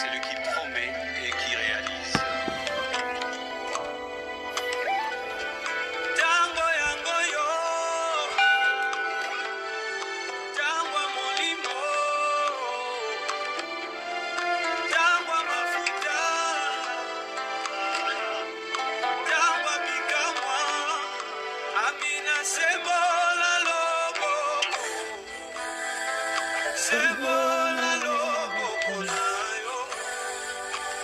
celui qui promet et qui réalise. Tango yango yo, tango molimo, tango mafuta, tango bikamwa, amina sebola lobo, sebola lobo nayo,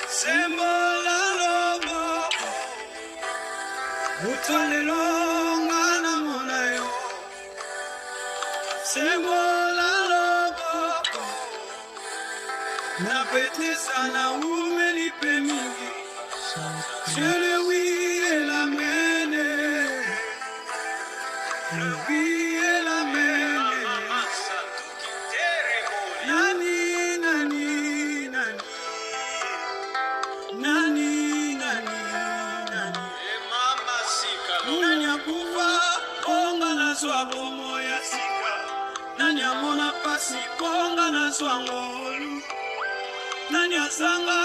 sebola lobo, utolelo ngana monayo, sebola lobo, na petisa na umelipe mingi, c'est le oui et l'amen, le oui et l'amen. Nani, nani, nani, nani, nani, nani. Nani akufa, konga na swabo moya sika. Nani amona pasi, konga na swangolu. Nani asanga,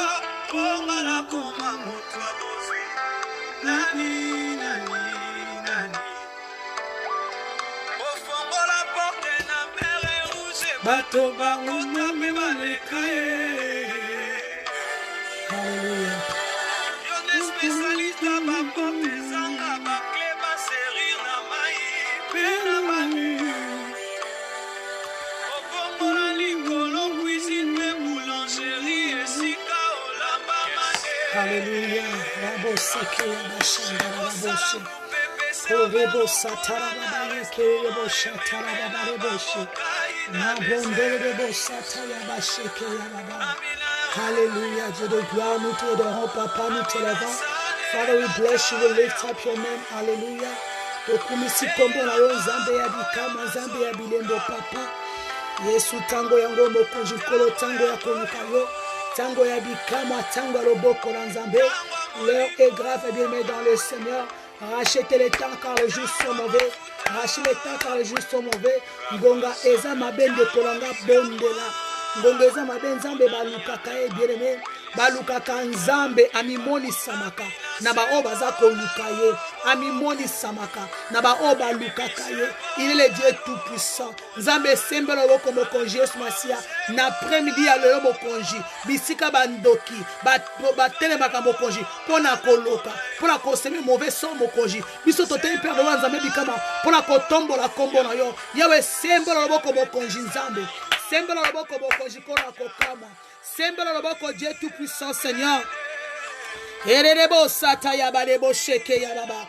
konga na koma moto abozi. Nani, nani, nani. Ofongola porte na mere rouge. Bato bango mame balekaye. Hallelujah. Yon spécialiste ba porte zanga ba clé ba serrir na mai. Pena manu. Ofongola likolo cuisine pe boulangerie esika olamba mane. Hallelujah. Rabo seke yabashanda raboshe. Rebo satara babayeke rebo shatara babareboshe. Nabrondele rebo sataya basheke yababa. Hallelujah. Dieu de gloire, nous te adorons, Papa, nous te levons. Father, we bless you, we lift up your name. Hallelujah. Tokumisi kombo na yo nzambe ya bikama, nzambe ya bilembo, Papa. Yesu tango yango mokonzi kolo, tango ya konuka yo, tango ya bikama, tango ya loboko la nzambe. L'heure est grave et bien dans le Seigneur. Rachetez les temps car les jours sont mauvais. Rachetez les temps car les jours sont mauvais. Ngonga eza mabende kolanga bondela. Ngonga eza mabende nzambe balukaka e bien-aimé. Balukaka nzambe amimoni samaka. Na ba oba za koluka ye. Amimoni samaka. Na ba oba lukaka ye. Il est le Dieu tout puissant. Nzambe sembelo woko mokonji Yesu Masia. Na après-midi ya lelo mokonji. Bisika bandoki. Batelemaka mokonji. Pona koloka. Pona koseme mauvais son mokonji. Biso toteli père de nzambe bikama. Pona kotombola kombo na yo. Yawe sembelo woko mokonji nzambe. Sembelo woko mokonji kona kokama. Sembelo woko Dieu tout puissant Seigneur. Ererebo sata ya balebo sheke ya baba.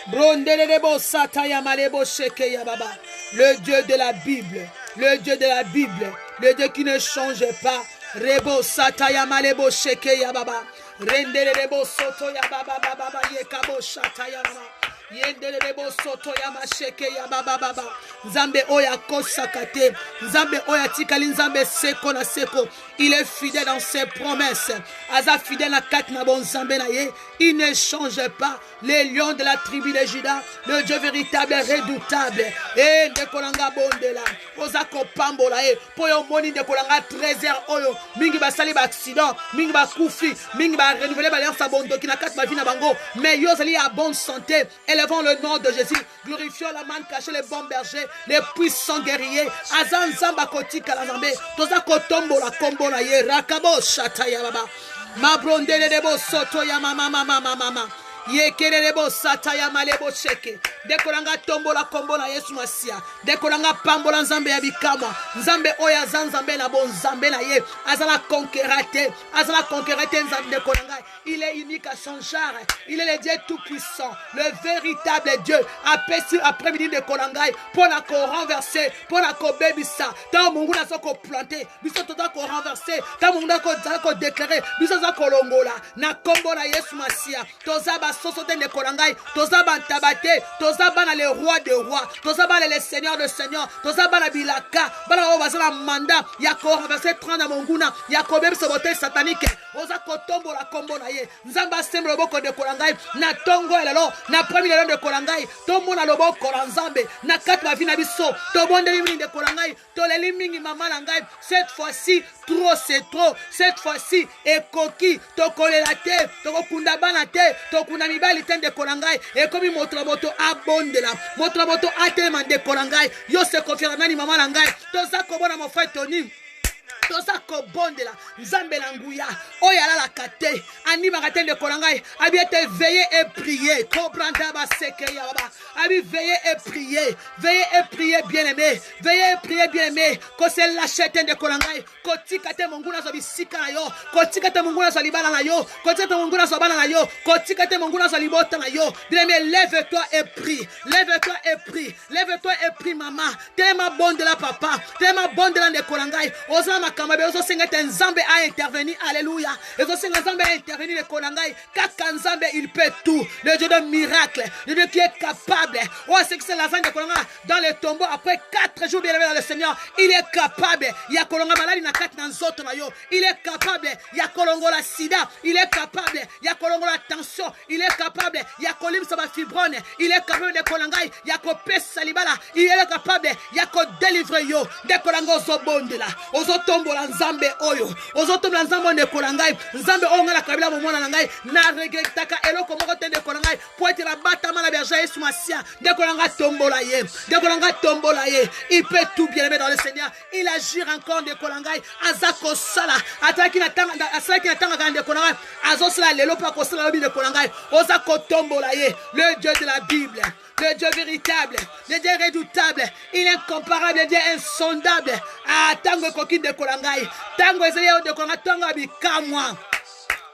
Bronderebo sata ya malebo sheke ya baba. Le Dieu de la Bible, le Dieu de la Bible, le Dieu qui ne change pas. Rebo sata ya malebo sheke ya baba. Renderebo soto ya baba baba yekabo shata ya baba. Yenderebo soto ya masheke ya baba baba. Nzambe oya kosakate. Nzambe oya tikali nzambe seko na seko. Il est fidèle dans ses promesses. Aza fidèle na kat na bon nzambe na ye. Il ne change pas. Les lions de la tribu de Juda. Le Dieu véritable et redoutable. Et ndekolanga bondela. Oza kopambola e. Poyo moni ndekolanga 13h oyo. Mingi basali ba accident. Mingi ba kufi. Mingi ba renouveler ba alliance bondo ki na kat ma vie na bango. Mais yo zali à bonne santé. Élevons le nom de Jésus. Glorifions la manne cachée, les bons bergers, les puissants guerriers. Azan zamba koti kalazambe. Toza kotombo la kombo na ye. Rakabo shata ya baba. Mabrondele debo soto ya mama. Yekerebo sata ya malebo sheke. Dekolanga tombo la kombo na Yesu Masia. Dekolanga pambola nzambe ya bikama. Nzambe oya zanzambe na bon nzambe na ye. Azala conquérate. Azala conquérate nzambe dekolanga. Il est unique à son genre. Il est le Dieu tout puissant. Le véritable Dieu. Après-midi de kolangai. Pour la ko renverser. Pour la ko bebisa. Tant mungu na soko planter. Biso tota ko renverser. Tant mungu na ko déclarer. Biso za ko longola. Na kombo na Yesu Masia. Tozaba sosote ne kolangai. Tozaba tabate. Tozaba na le roi de rois. Tozaba le seigneur de seigneur. Tozaba na bilaka. Bala obaza na mandat. Ya ko renverser 30 na munguna. Ya ko bebisa bote satanique. Oza ko tombo la kombo na ye. ye nzambe asemba loboko ndeko na ngai na tongo elelo na premi lelo ndeko na ngai tomona loboko la nzambe na kati ba vie na biso tobondeli mingi ndeko na ngai toleli mingi mama na ngai cette fois-ci trop c'est trop cette fois-ci ekoki tokolela te tokokunda bana te tokunda mibali te ndeko na ngai ekomi moto na moto abondela moto na moto atelema ndeko na ngai yo se konfiera nani mama na ngai toza kobona mofai toni toza kobondela nzambe na nguya oyo alalaka te animaka te ndeko na ngai abi ete veiller et prier comprendre baseke ya baba abi veiller et prier bien aimé veiller et prier bien aimé ko se lâcher te ndeko na ngai kotika te monguna zo bisika na yo kotika te monguna zo libala na yo kotika te monguna zo bana na yo kotika te monguna zo libota na yo bien aimé lève-toi et prie lève-toi et prie lève-toi et prie maman tellement bondela papa tellement bondela ndeko na ngai ozama makambo ezosenga te nzambe a intervenir alléluia ezosenga nzambe a intervenir ndeko na ngai kaka nzambe il peut tout le Dieu de miracle le Dieu qui est capable c'est que c'est la zane ndeko na ngai dans le tombeau après 4 jours bien aimé dans le Seigneur il est capable ya kolonga maladi na kati na nzoto na yo il est capable ya kolongola sida il est capable ya kolongola tension il est capable ya kolimisa ba fibrone il est capable ndeko na ngai ya kopesa libala il est capable ya ko délivrer yo ndeko na ngai ozobondela ozotombola nzambe oyo ozotombola nzambe ndeko na ngai nzambe oyo ngala kabila momona na ngai na regretaka eloko moko te ndeko na ngai po ete babatama na berger Yesu Masia ndeko na ngai tombola ye ndeko na ngai tombola ye il peut tout bien aimer dans le Seigneur il agir encore ndeko na ngai azako sala ataki na tanga ndeko na ngai azosala lelo pa ko sala lobi ndeko na ngai ozako tombola ye le Dieu de la Bible le Dieu véritable, le Dieu redoutable, il est incomparable, le Dieu insondable. Ah, tango koki de kolangai, tango ezeye de kolangai, tango abikamwa,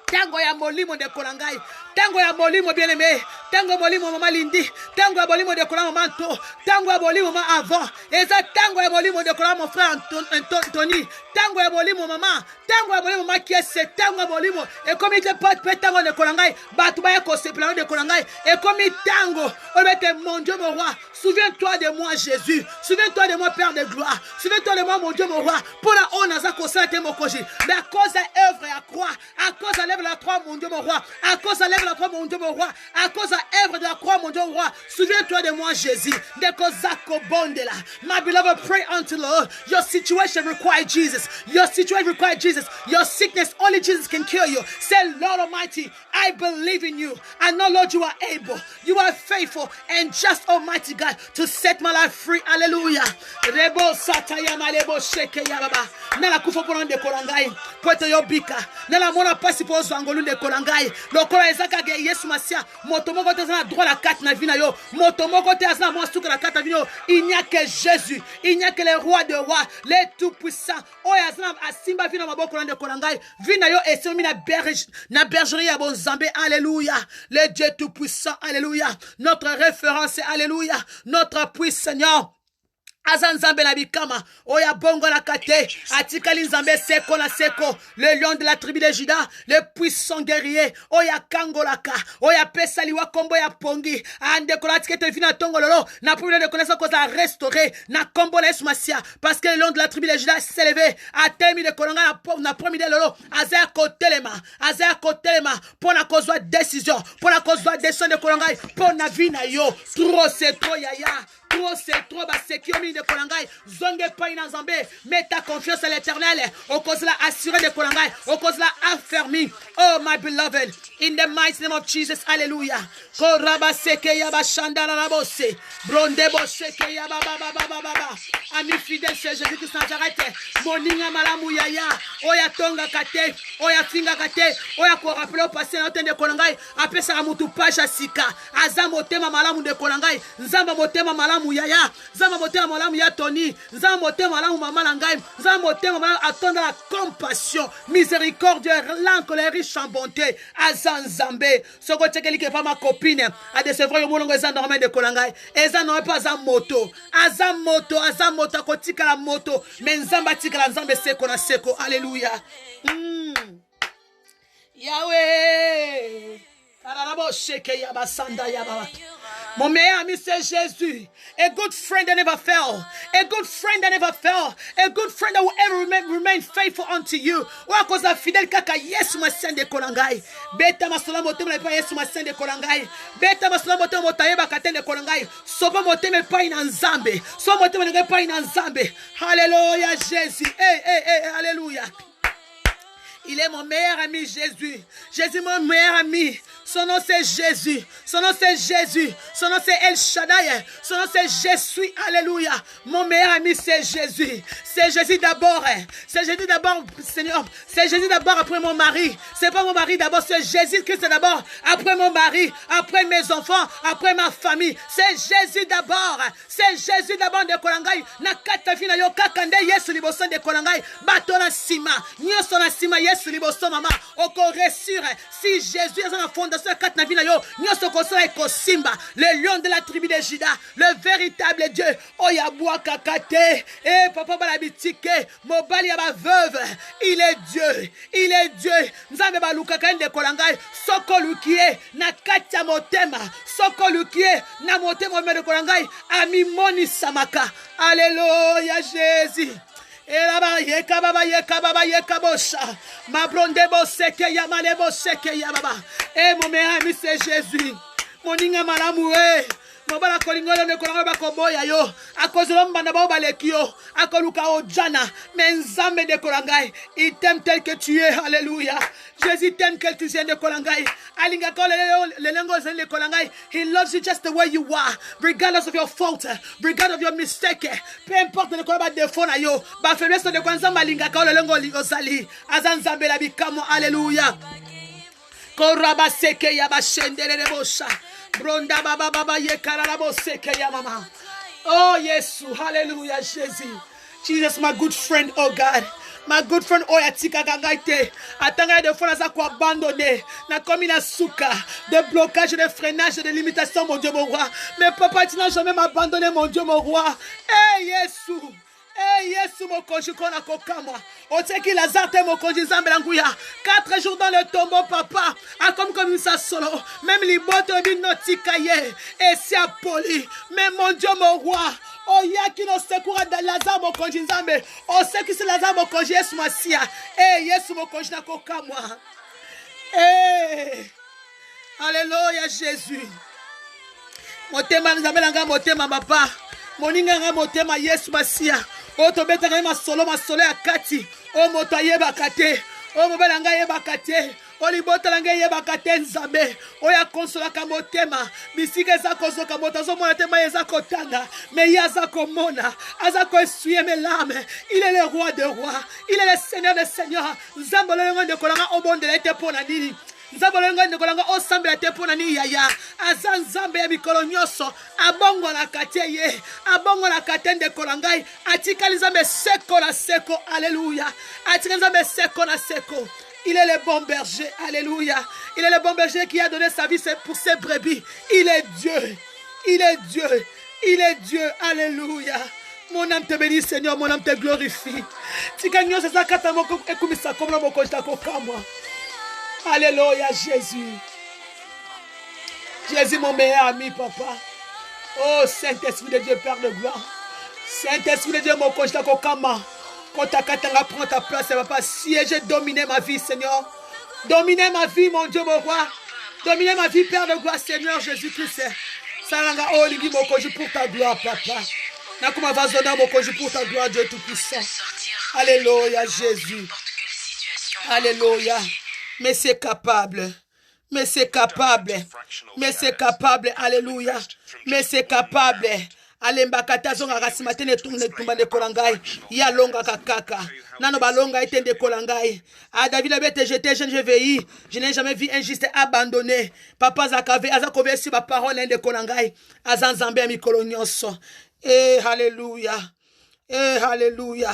tango ya molimo de kolangai, tango ya molimo bien aimé, tango molimo mama lindi, tango ya molimo de kolangai manto, tango ya molimo mama avant, et ça tango ya molimo de kolangai mon frère Anthony, tango ya molimo mama, tango ya molimo mama qui est ce tango ya molimo, et comme il te porte peut tango de kolangai, batubaya ko se plan de kolangai, et comme il tango, on met mon Dieu mon roi, souviens-toi de moi Jésus, souviens-toi de moi Père de gloire, souviens-toi de moi mon Dieu mon roi, pour la onaza ko sa te mokoji, mais à cause de œuvre et à croix, à cause de l'œuvre de la croix mon Dieu mon roi, à cause de l'œuvre de la croix mon Dieu mon roi, à cause de l'œuvre de la croix mon Dieu mon roi, souviens-toi de moi Jésus, de kozako bondela, my beloved pray unto the Lord, your situation requires Jesus, your situation requires Jesus, your sickness only Jesus can cure you, say Lord Almighty, I believe in you, I know Lord you are able, you are faithful and just Almighty God to set my life free, hallelujah, rebo sataya malebo sheke ya baba, nala kufa pona nde kolangai, poete yobika, nala mona pasi po zangolu nde kolangai, lokola ezaka ge Yesu Masia, motomoko te zana droit la carte na vie na yo, motomoko te zana mo suka la carte na vie yo, il n'y a que Jésus, il n'y a que le roi de rois, le tout puissant, oya zana asimba vie na maboko nde kolangai, vie na yo esomi na bergerie ya bonzambe, alléluia, le Dieu tout puissant, alléluia, notre référence, alléluia, notre appui Seigneur. Azanzambe na bikama oya bongo na kate atikali nzambe seko na seko le lion de la tribu de Juda le puissant guerrier oya kangolaka oya pesa liwa kombo ya pongi ande kola tikete fina tongo lolo na pour de connaissance ko za restaurer na kombo la Yesu Masia parce que le lion de la tribu de Juda s'est levé a termi de kolanga na promis de lolo azaya kotelema pour na kozwa décision pour na kozwa décision de kolanga pour na vie na yo trop c'est trop yaya. C'est trop bas, c'est qui de Kolangai, zonge pas in Zambé, mets ta confiance à l'éternel, au cause la assuré de Kolangai, au cause la affermi. Oh my beloved, in the mighty name of Jesus, hallelujah. Koraba seke yaba shandala rabose, bronde boseke yaba baba. Ami fidèle chez Jésus-Christ Nazareth, moninga malamu yaya, oya tonga kate, oya finga kate, oya ko rappelé au passé na de Kolangai, après ça mutu paja sika, azamo tema malamu de Kolangai, nzamba motema malamu yaya, nzamba motema malamu ya Tony, nzamba motema malamu mama langai, nzamba motema malamu attendre la compassion, miséricorde, lent, colère, riche en bonté, azanzambe, soko tsekeli ke pa ma copine, a de sevre yo molongo eza normal de Kolangai, eza non pas za moto kotika la moto, mais nzamba tika la nzambe seko na seko, alléluia. Yahweh, kararabo sheke yabasanda yababa. Mon meilleur ami, c'est Jésus. A good friend that never fell. A good friend that never fell. A good friend that will ever remain faithful unto you. Wakoza fidèle kaka Yesu masende kolangai. Beta masola motema pa Yesu masende kolangai. Beta masola motema motayeba katende kolangai. Soba motema pa ina nzambe. Soba motema ngai pa ina nzambe. Hallelujah Jésus. Hallelujah. Il est mon meilleur ami, Jésus. Jésus, mon meilleur ami. Son nom c'est Jésus. Son nom c'est Jésus. Son nom c'est El Shaddai. Son nom c'est Je suis. Alléluia. Mon meilleur ami c'est Jésus. C'est Jésus d'abord. C'est Jésus d'abord, Seigneur. C'est Jésus d'abord après mon mari. C'est pas mon mari d'abord. C'est Jésus Christ d'abord. Après mon mari. Après mes enfants. Après ma famille. C'est Jésus d'abord. C'est Jésus d'abord de Kolangai. Na kata fina yo kakande Yesu liboso de Kolangai. Bato na sima. Nyoso na sima Yesu liboso mama. Oko resure. Si Jésus est en fondation. Le lion de la tribu de Juda, le véritable Dieu. Oyabua kakate, papa balabitike, mobali yaba veuve. Il est Dieu, il est Dieu. Nzambe baluka kende kolangai, soko lukie na katia motema, soko lukie na motema de kolangai, ami moni samaka. Alléluia Jésus. Ma blonde boseke ya male boseke ya baba. Mon meilleur ami c'est Jésus. Mon inga malamoué. Mon bala kolingolo ne kolanga ba koboya yo. Akozolo mbanda ba baleki yo. Akoluka ojana. Menzambe de kolangai. Il t'aime tel que tu es. Alléluia. Jésus t'aime tel que tu es de kolangai. Alinga kole le lengo zele kolangai. He loves you just the way you are. Regardless of your fault. Regardless of your mistake. Peu importe le kolaba défaut na yo. Ba faiblesse de kwanza malinga kole lengo ligosali. Azanzambe la bikamo. Alléluia. Koraba seke ya ba shendere bosha. Bronda baba baba ye kararabo seke ya mama. Oh yes, hallelujah Jesus. Jesus my good friend, oh God. My good friend Oyatika Gangaite. Atanga de fois za ko abandonné. Na comme na souka. De blocage, de freinage, de limitation, mon Dieu mon roi. Mais papa, tu n'as jamais abandonné, mon Dieu mon roi. Eh Yesu. Eh Yesu mon conju kona kokama. O teki Lazare te mon conju zambelanguya. 4 jours dans le tombeau papa. A comme ça solo. Même les bottes de notikaye. Et c'est poli. Mais mon Dieu mon roi. Oh ya qui nous secours dans Lazare mon conju zambe. O sait que c'est Lazare mon conju Yesu masia. Eh Yesu mon conju na kokama. Eh. Alléluia Jésus. Motema nzambelanga motema papa. Moninga nga motema Yesu masia. O tobeta nga masolo ya kati. O moto yeba kate. O mobela nga yeba kate. O libota nga yeba kate nzambe. O ya konsola ka motema. Bisike za kozoka moto zo mona tema yeza kotanga. Mais yaza komona. Aza ko essuyer mes larmes. Il est le roi des rois. Il est le seigneur des seigneurs. Nzambo le ngande kolanga obondela ete pona nini. Nzabolonga nkolanga osambela te pona ni yaya azanzambe ya mikolo nyoso abongo na kateye abongo na katende kolangai atikali nzambe seko na seko alléluia atikali nzambe seko na seko. Il est le bon berger, alléluia. Il est le bon berger qui a donné sa vie pour ses brebis. Il est Dieu, il est Dieu, il est Dieu, alléluia. Mon âme te bénit Seigneur, mon âme te glorifie. Tikanyo c'est ça katamoko ekumisa komla moko tako kamwa. Alléluia, Jésus. Jésus, mon meilleur ami, papa. Oh, Saint-Esprit de Dieu, Père de gloire. Saint-Esprit de Dieu, mon coach, la kokama. Quand ta katanga prend ta place, papa, siège, dominer ma vie, Seigneur. Dominer ma vie, mon Dieu, mon roi. Dominer ma vie, Père de gloire, Seigneur Jésus-Christ. Salanga, oh, ligi, mon coach, pour ta gloire, papa. Nakuma vazona, mon coach, pour ta gloire, Dieu Tout-Puissant. Alléluia, Jésus. Alléluia. Mais c'est capable. Mais c'est capable. Mais c'est capable. Alléluia. Mais c'est capable. Alembakata zonga rasimatene tumba de kolangai. Ya longa kakaka. Nano balonga etende kolangai. Ah David avait été jeté jeune je veillis. Je n'ai jamais vu un juste abandonné. Papa zakave azakove sur ma parole de kolangai. Azanzambe mi kolonyoso. Eh alléluia. Eh alléluia.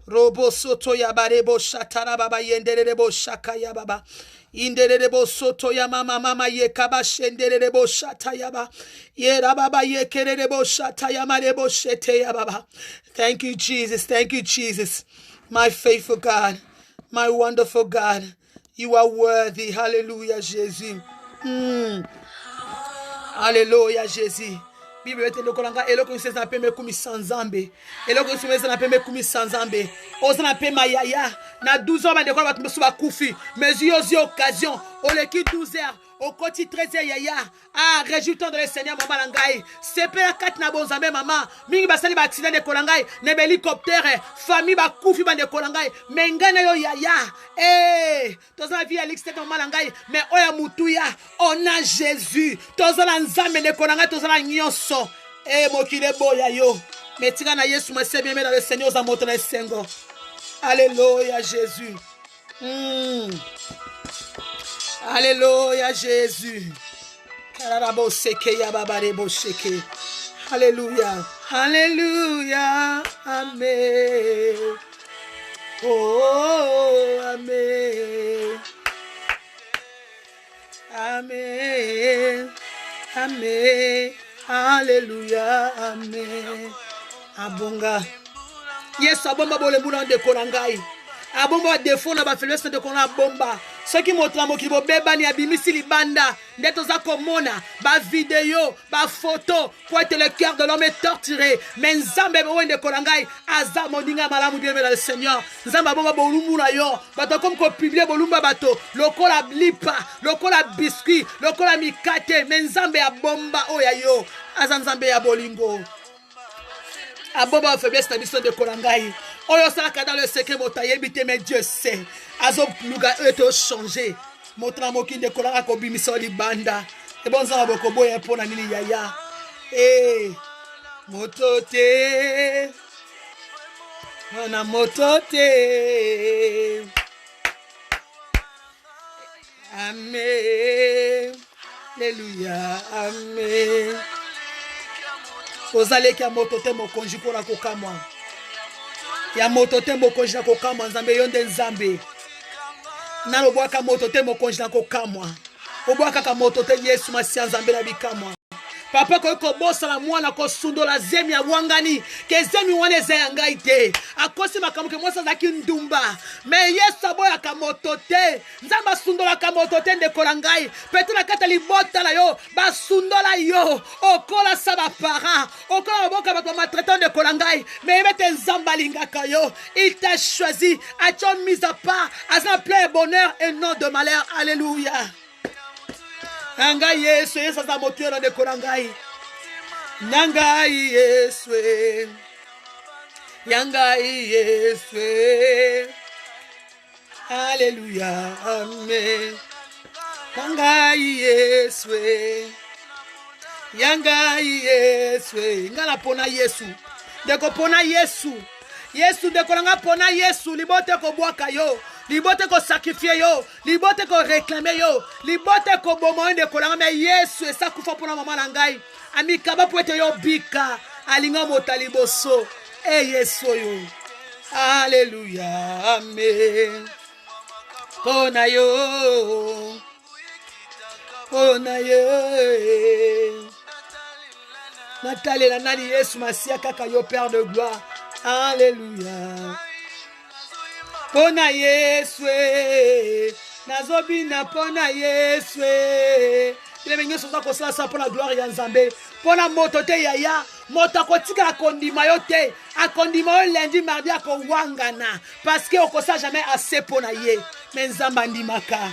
Robo soto ya barebo shatara baba yenderebo shaka ya baba inderebo soto ya mama ye kaba shenderebo shata ya baba ye baba ye kerebo shata ya marebo shete ya baba. Thank you Jesus, thank you Jesus, my faithful God, my wonderful God. You are worthy. Hallelujah, Jesus. Alléluia Jésus. Bible ete lokolanga eloko nse na pembe kumi sanzambe. Eloko nse na pembe kumi sanzambe. Oza na pembe yaya. Na 12 ans bandeko bato msuba kufi. Mais yozi occasion. Oleki 12 heures. Au côté 13 yaya. Ah, réjouissons dans le Seigneur maman langai. C'est pas la 4 na bonzambe maman. Mingi basali ba accident de kolangai. Ne hélicoptère. Famille ba kufi bande kolangai. Mengana yo yaya. Eh, toza la vie à l'extérieur maman langai. Mais oya mutuya. On a Jésus. Toza la nzambe de kolangai. Toza la nyonso. Eh, mokile boya yo. Mais tika na Yesu mwese bien dans le Seigneur za moto na sengo. Alléluia Jésus. Alléluia Jésus. Alléluia. Alléluia. Amen. Oh, Amen. Amen. Amen. Alléluia. Amen. Abonga. Yes, abomba bole muna de kolangai. Abomba defo na ba faiblesse de kolanga bomba. Ce qui montre la mokili beba ni abimisi libanda. Ndeto za komona ba vidéo, ba photo pour être le cœur de l'homme est torturé. Mais nzambe wende kolangai aza modinga malamu bien dans le Seigneur. Nzamba bomba bolumbu na yo. Bato comme ko publier bolumba bato. Lokola blipa, lokola biscuit, lokola mikate. Mais nzambe ya bomba oya yo. Aza nzambe ya bolingo. Aboba faiblesse na biso de kolangai. Oyo salaka dans le secret motaye bité mais Dieu sait. Azo luga eto changer. Motra moki de kolanga ko bimisa libanda. E bon za boko boye pona nini yaya. Eh motote. Ona motote. Amen. Alléluia. Amen. Ozale kia motote mokonji pona kokamwa. Ya motote mokonji na kokamwa nzambe yonde nzambe. Nalo bwaka motote mokonji na kokamwa. Obwaka ka motote Yesu masia nzambe na bikamwa. Papa ko bosa la mwana ko sundo la zemi ya wangani ke zemi wane za yangai te akosi makamu ke mosa zaki ndumba me Yesu aboya ka motote nzamba sundo la ka motote nde kolangai petela kata libota la yo ba sundo la yo okola saba para okola boka ba maltraitant de kolangai me mete nzamba lingaka yo il t'a choisi a tu mis à part à plein bonheur et non de malheur. Alléluia. Nanga Yesu Yesu za motiona de kolangai. Nanga Yesu. Yanga Yesu. Alléluia. Amen. Nanga Yesu. Yanga Yesu. Ngala pona Yesu. Deko pona Yesu. Yesu deko langa pona Yesu libote ko bwaka yo. Libote ko sacrifier yo, libote ko réclamer yo, libote ko bomo de kolanga mais Yesu esa kufa pona mama langai. Ami kaba po ete yo bika, alinga motaliboso. Eh Yesu yo. Alléluia. Amen. Pona yo. Pona yo. Nathalie la nani Yesu masia kaka yo Père de gloire. Alléluia. Pona Yesu nazobina pona Yesu ile menyo soza kosala sa pona gloire ya Nzambe pona moto te yaya moto kotika akondima yo te akondima yo lundi mardi akowangana parce que okosa jamais assez pona ye mais Nzamba ndimaka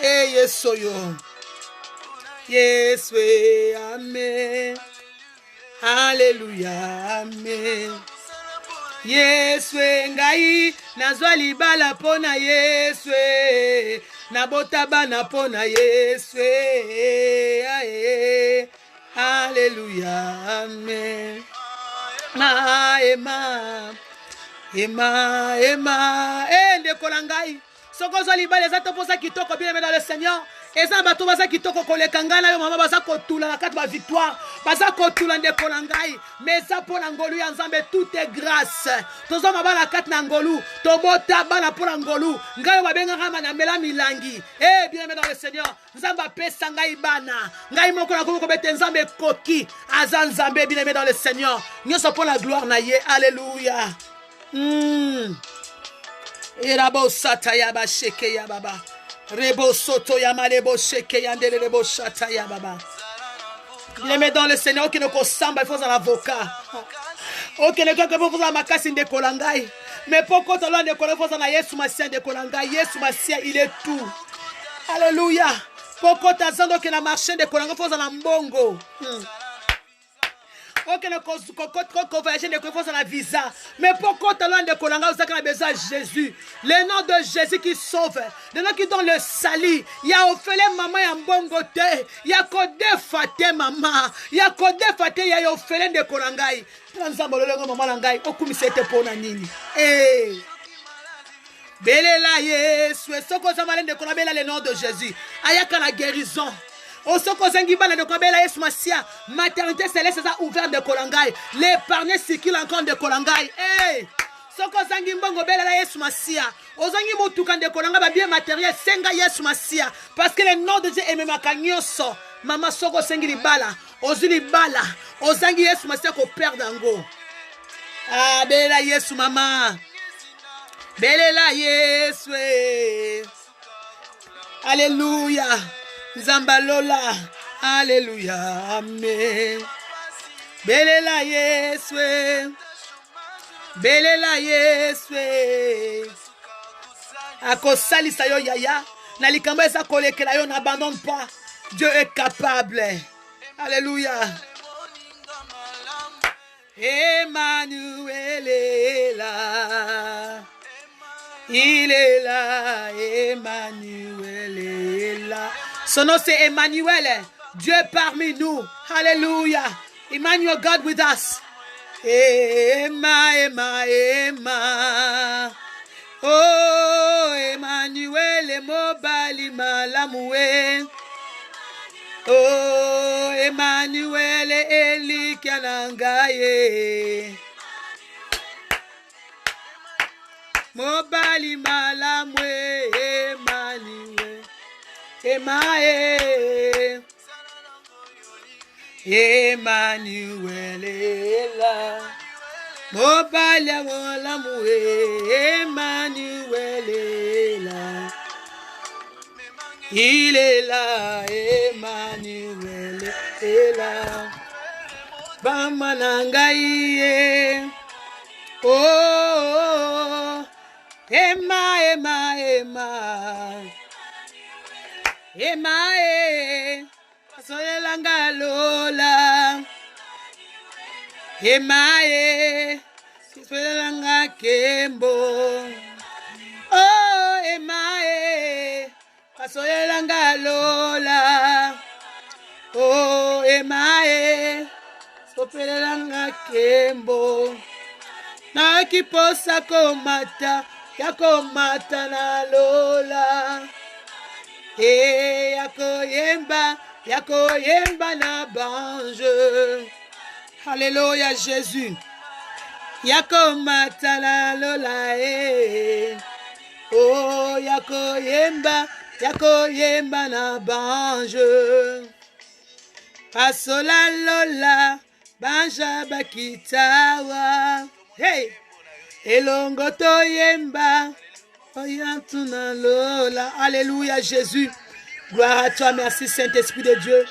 Yesu yo Yesu. Amen. Alléluia. Amen. Yesu ngai nazwa libala pona Yesu nabota bana pona Yesu. Alléluia. Amen. Ema ndeko langai soko zwa libala ezato posa kitoko bien dans le Seigneur. Eza bato baza kitoko koleka ngana yo mama baza kotula na kati ba victoire baza kotula ndeko langai mais ça pour ngolu ya Nzambe tout est grâce tozo mabala kati na ngolu tobota bana pour ngolu ngayo babenga kama na mela milangi bien dans le Seigneur Nzamba pesa ngai bana ngai moko na ko bete Nzambe koki aza Nzambe bien dans le Seigneur nyoso pour la gloire na ye. Alléluia. Erabo sata ya ba sheke ya baba Rebo soto ya malebo sheke ya ndelebo shata ya baba. Il met dans le Seigneur qui ne ressemble, il faut un avocat. Ok, ne peut pas vous ma casse de kolangai. Mais pourquoi tu as de kolangai, il faut un Yesu Masia de kolangai. Yesu Masia, il est tout. Alléluia. Pourquoi tu as besoin de marché de kolangai, il faut un mbongo. Ok, ne voyager de kolangai, il faut un visa. Mais pourquoi tu as besoin de kolangai, vous avez besoin de Jésus. Le nom de Jésus qui sauve. Le nom qui donne le salut. Il y a offert maman et mbongo te. Il y a codé faté maman. Il y a codé faté, il y a offert de kolangai. Belela Yesu, soko zamale de konabela le nom de Jésus. Ayaka la guérison. O soko zangi bala de konabela Yesu Masia. Maternité céleste a ouvert de kolangai. L'épargne circule encore de kolangai. Hey! Soko zangi mbongo bela la Yesu Masia. O zangi mutuka de kolanga ba bien matériel senga Yesu Masia. Parce que le nom de Dieu est même akanyoso. Mama soko sengi libala. Ozuli bala. O zangi Yesu Masia ko perdre ngo. Ah bela Yesu mama. Belela Yesu. Alléluia. Zambalola. Alléluia. Amen. Belela Yesu. Belela Yesu. Akosalisa yo yaya. Na likambo esa kolekela yo n'abandonne pas. Dieu est capable. Alléluia. Emmanuel est là. Il est là. Emmanuel est là. Son nom c'est Emmanuel. Dieu parmi nous. Alléluia. Emmanuel, God with us. Emma, Emma, Emma. Oh, Emmanuel, Mobali Malamoué. Oh, Emmanuel, Eli Kanangaye. Mobali Malamoué, Emmanuel. Emmanuel. Emmanuel est là. Mobali Malamoué, Emmanuel est là. Il est là, Emmanuel est là. Bamanangaye. Oh, oh, Emma, Emma, Emma. Emma, Solelanga Lola. Emma, Solelanga Kembo. Oh, Emma, Solelanga Lola. Oh, Emma, Solelanga Kembo. Na kiposa komata, yakomata na Lola. Yako yemba na banjo. Alléluia Jésus. Yako mata na Lola. Oh, yako yemba na banjo. Pasola Lola, banja bakitawa. Hey, elongo to yemba. Alléluia Jésus. Gloire à toi. Merci Saint-Esprit de Dieu.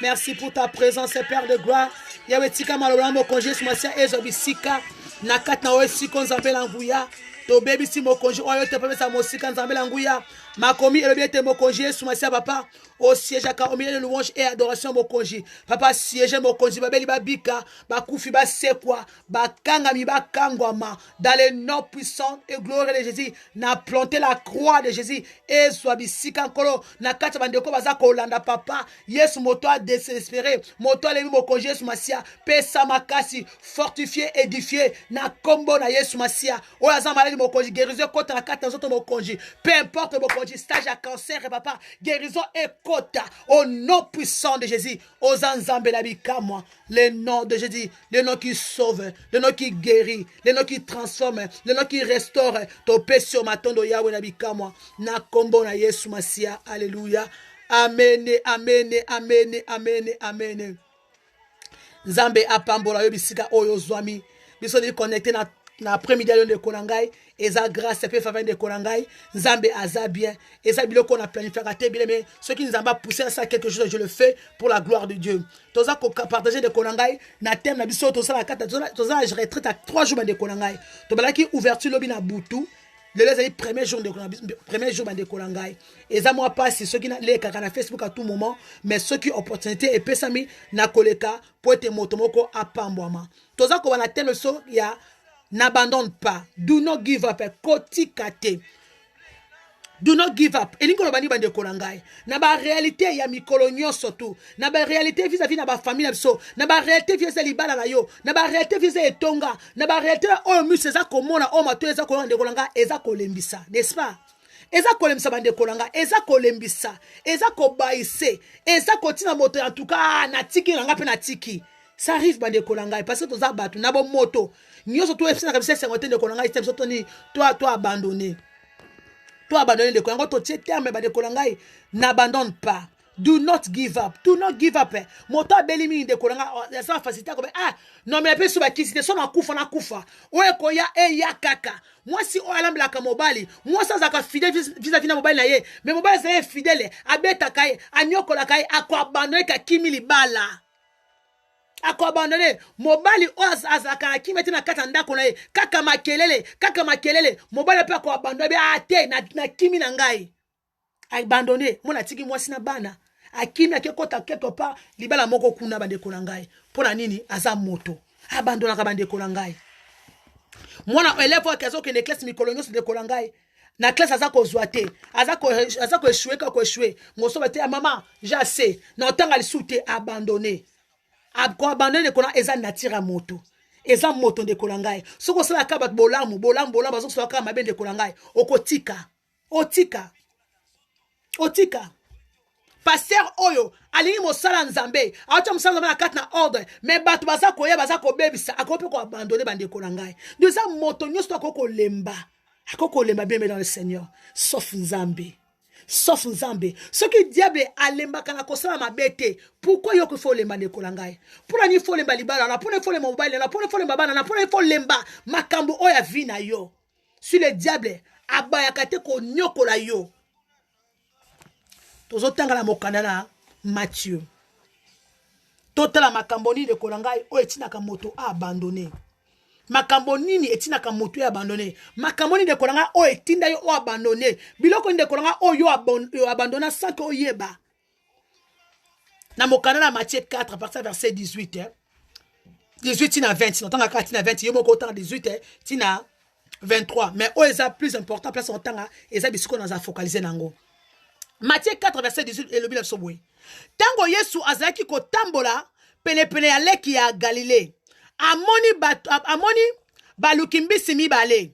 Merci pour ta présence, Père de gloire. Yahweh tika malobamo congé sur ma sœur Ezobisika. Nakat na oesi konzambe languya. To baby si mo congé oyo te pesa mo sika nzambe languya. Makomi elobi te mo congé sur ma sœur papa. Au siège à au milieu de louange et adoration mon congé. Papa siège mon congé. Babeli babika. Bakufi ba sekwa. Bakanga mi bakangwama. Dans le nom puissant et glorieux de Jésus. Na planté la croix de Jésus. Et soit bisika nkolo. Na kata bandeko baza kolanda papa. Yes moto a désespéré. Moto a levi mon congé sur masia. Pesa makasi. Fortifié, édifié. Na kombo na Yesu masia. Oyaza malade mon congé. Guérison contre la kata zoto mon congé. Peu importe mon congé. Stage à cancer papa. Guérison et au nom puissant de Jésus, aux Anzambelabika, le nom de Jésus, le nom qui sauve, le nom qui guérit, le nom qui transforme, le nom qui restaure. Topé sur ma tondo Yahweh Nabika, na kombo na Yesu Masia, alléluia. Amen, amen, amen, amen, amen. Nzambe apambola yo bisika oyo zwami. Biso di connecté na na après-midi alio ndeko na ngai eza grâce pe faveur ndeko na ngai nzambe aza bien eza biloko na planifier te bien mais ceux qui nzamba pousser ça quelque chose je le fais pour la gloire de Dieu toza ko partager ndeko na ngai na thème na biso toza la kata toza je retraite à 3 jours ndeko na ngai to balaki ouverture lobi na butu le les premier jour de Kolangai et ça moi pas si ceux qui les na Facebook à tout moment mais ceux qui opportunité et pesami na koleka pour être motomoko à pambwama toza ko na thème so ya n'abandonne pas do not give up kotikate do not give up elingo lobani bande kolangai na ba réalité ya mikolo nyonso surtout na ba réalité vis-à-vis na ba famille biso na ba réalité vis-à-vis libala na yo na ba réalité vis-à-vis etonga na ba réalité o mus eza komona o mato eza kolanga de kolanga eza kolembisa n'est-ce pas eza kolembisa bande kolanga eza kolembisa eza kobaise eza kotina moto en tout cas na tiki na ngape na tiki ça arrive bande kolanga parce que toza batu na bo moto nyonso to epsina kabisa 50 de kolanga système so toni toi abandonné. Toi abandonner de Kolango, toi tu es terme de Kolangai, n'abandonne pas. Do not give up. Do not give up. Moto belimi de Kolanga, ça facilité comme non mais peu sur qui c'était son akufa na kufa. Ouais koya e ya kaka. Moi si o alam la kamobali, moi ça zaka fidèle vis-à-vis na mobile na ye, mais mobile c'est fidèle, abeta kai, anyoko la kai, akwa abandonner ka kimili bala. Ako abandonné mobali azaka kimeti na kata ndako na ye kaka makelele mobali pe ako abandonné ate na kimi na ngai abandonné mona tiki mwasi na bana akimi akekota quelque part libala moko kuna bandeko na ngai pona nini aza moto abandona ka bandeko na ngai mwana élève wa kazo ke ne classe mikolonyo de kolangai na classe azako zoate azako échouer ka ko échouer ngoso bate maman j'assais na otanga lisute abandonné abandonné de kona eza natira moto eza moto de kolangai soko sala ka bat bolamu bazo sala ka mabe de kolangai okotika otika pasteur oyo alingi mosala nzambe acha mosala na kat na ordre mais batu baza ko bebisa akope ko abandonner bande kolangai de ça moto nyosto akoko lemba bien dans le Seigneur sauf nzambe ce qui diable alemba kana kosala mabete pourquoi yo ko faut lemba de kolangai pour ni faut lemba libala na pour ni faut lemba mobile na pour ni faut lemba bana na pour ni faut lemba makambo oya vina yo si le diable abaya kate ko nyokola yo tozotanga la mokanda na Matthieu totala makambo ni de kolangai o etina ka moto abandonné makambo nini etina ka moto ya abandonné makambo ni de kolanga o etinda yo o abandonné biloko ni de kolanga o yo abandonna sans que oyeba na mokanda na Matthieu 4 à partir verset 18 18 tina 20 notanga ka tina 20 yo moko tanga 18 tina 23 mais o eza plus important place otanga eza bisiko na za focaliser nango Matthieu 4 verset 18 et le bilab sobwe tango Yesu azaki ko tambola pene ya leki ya Galilée amoni balukimbisi mibale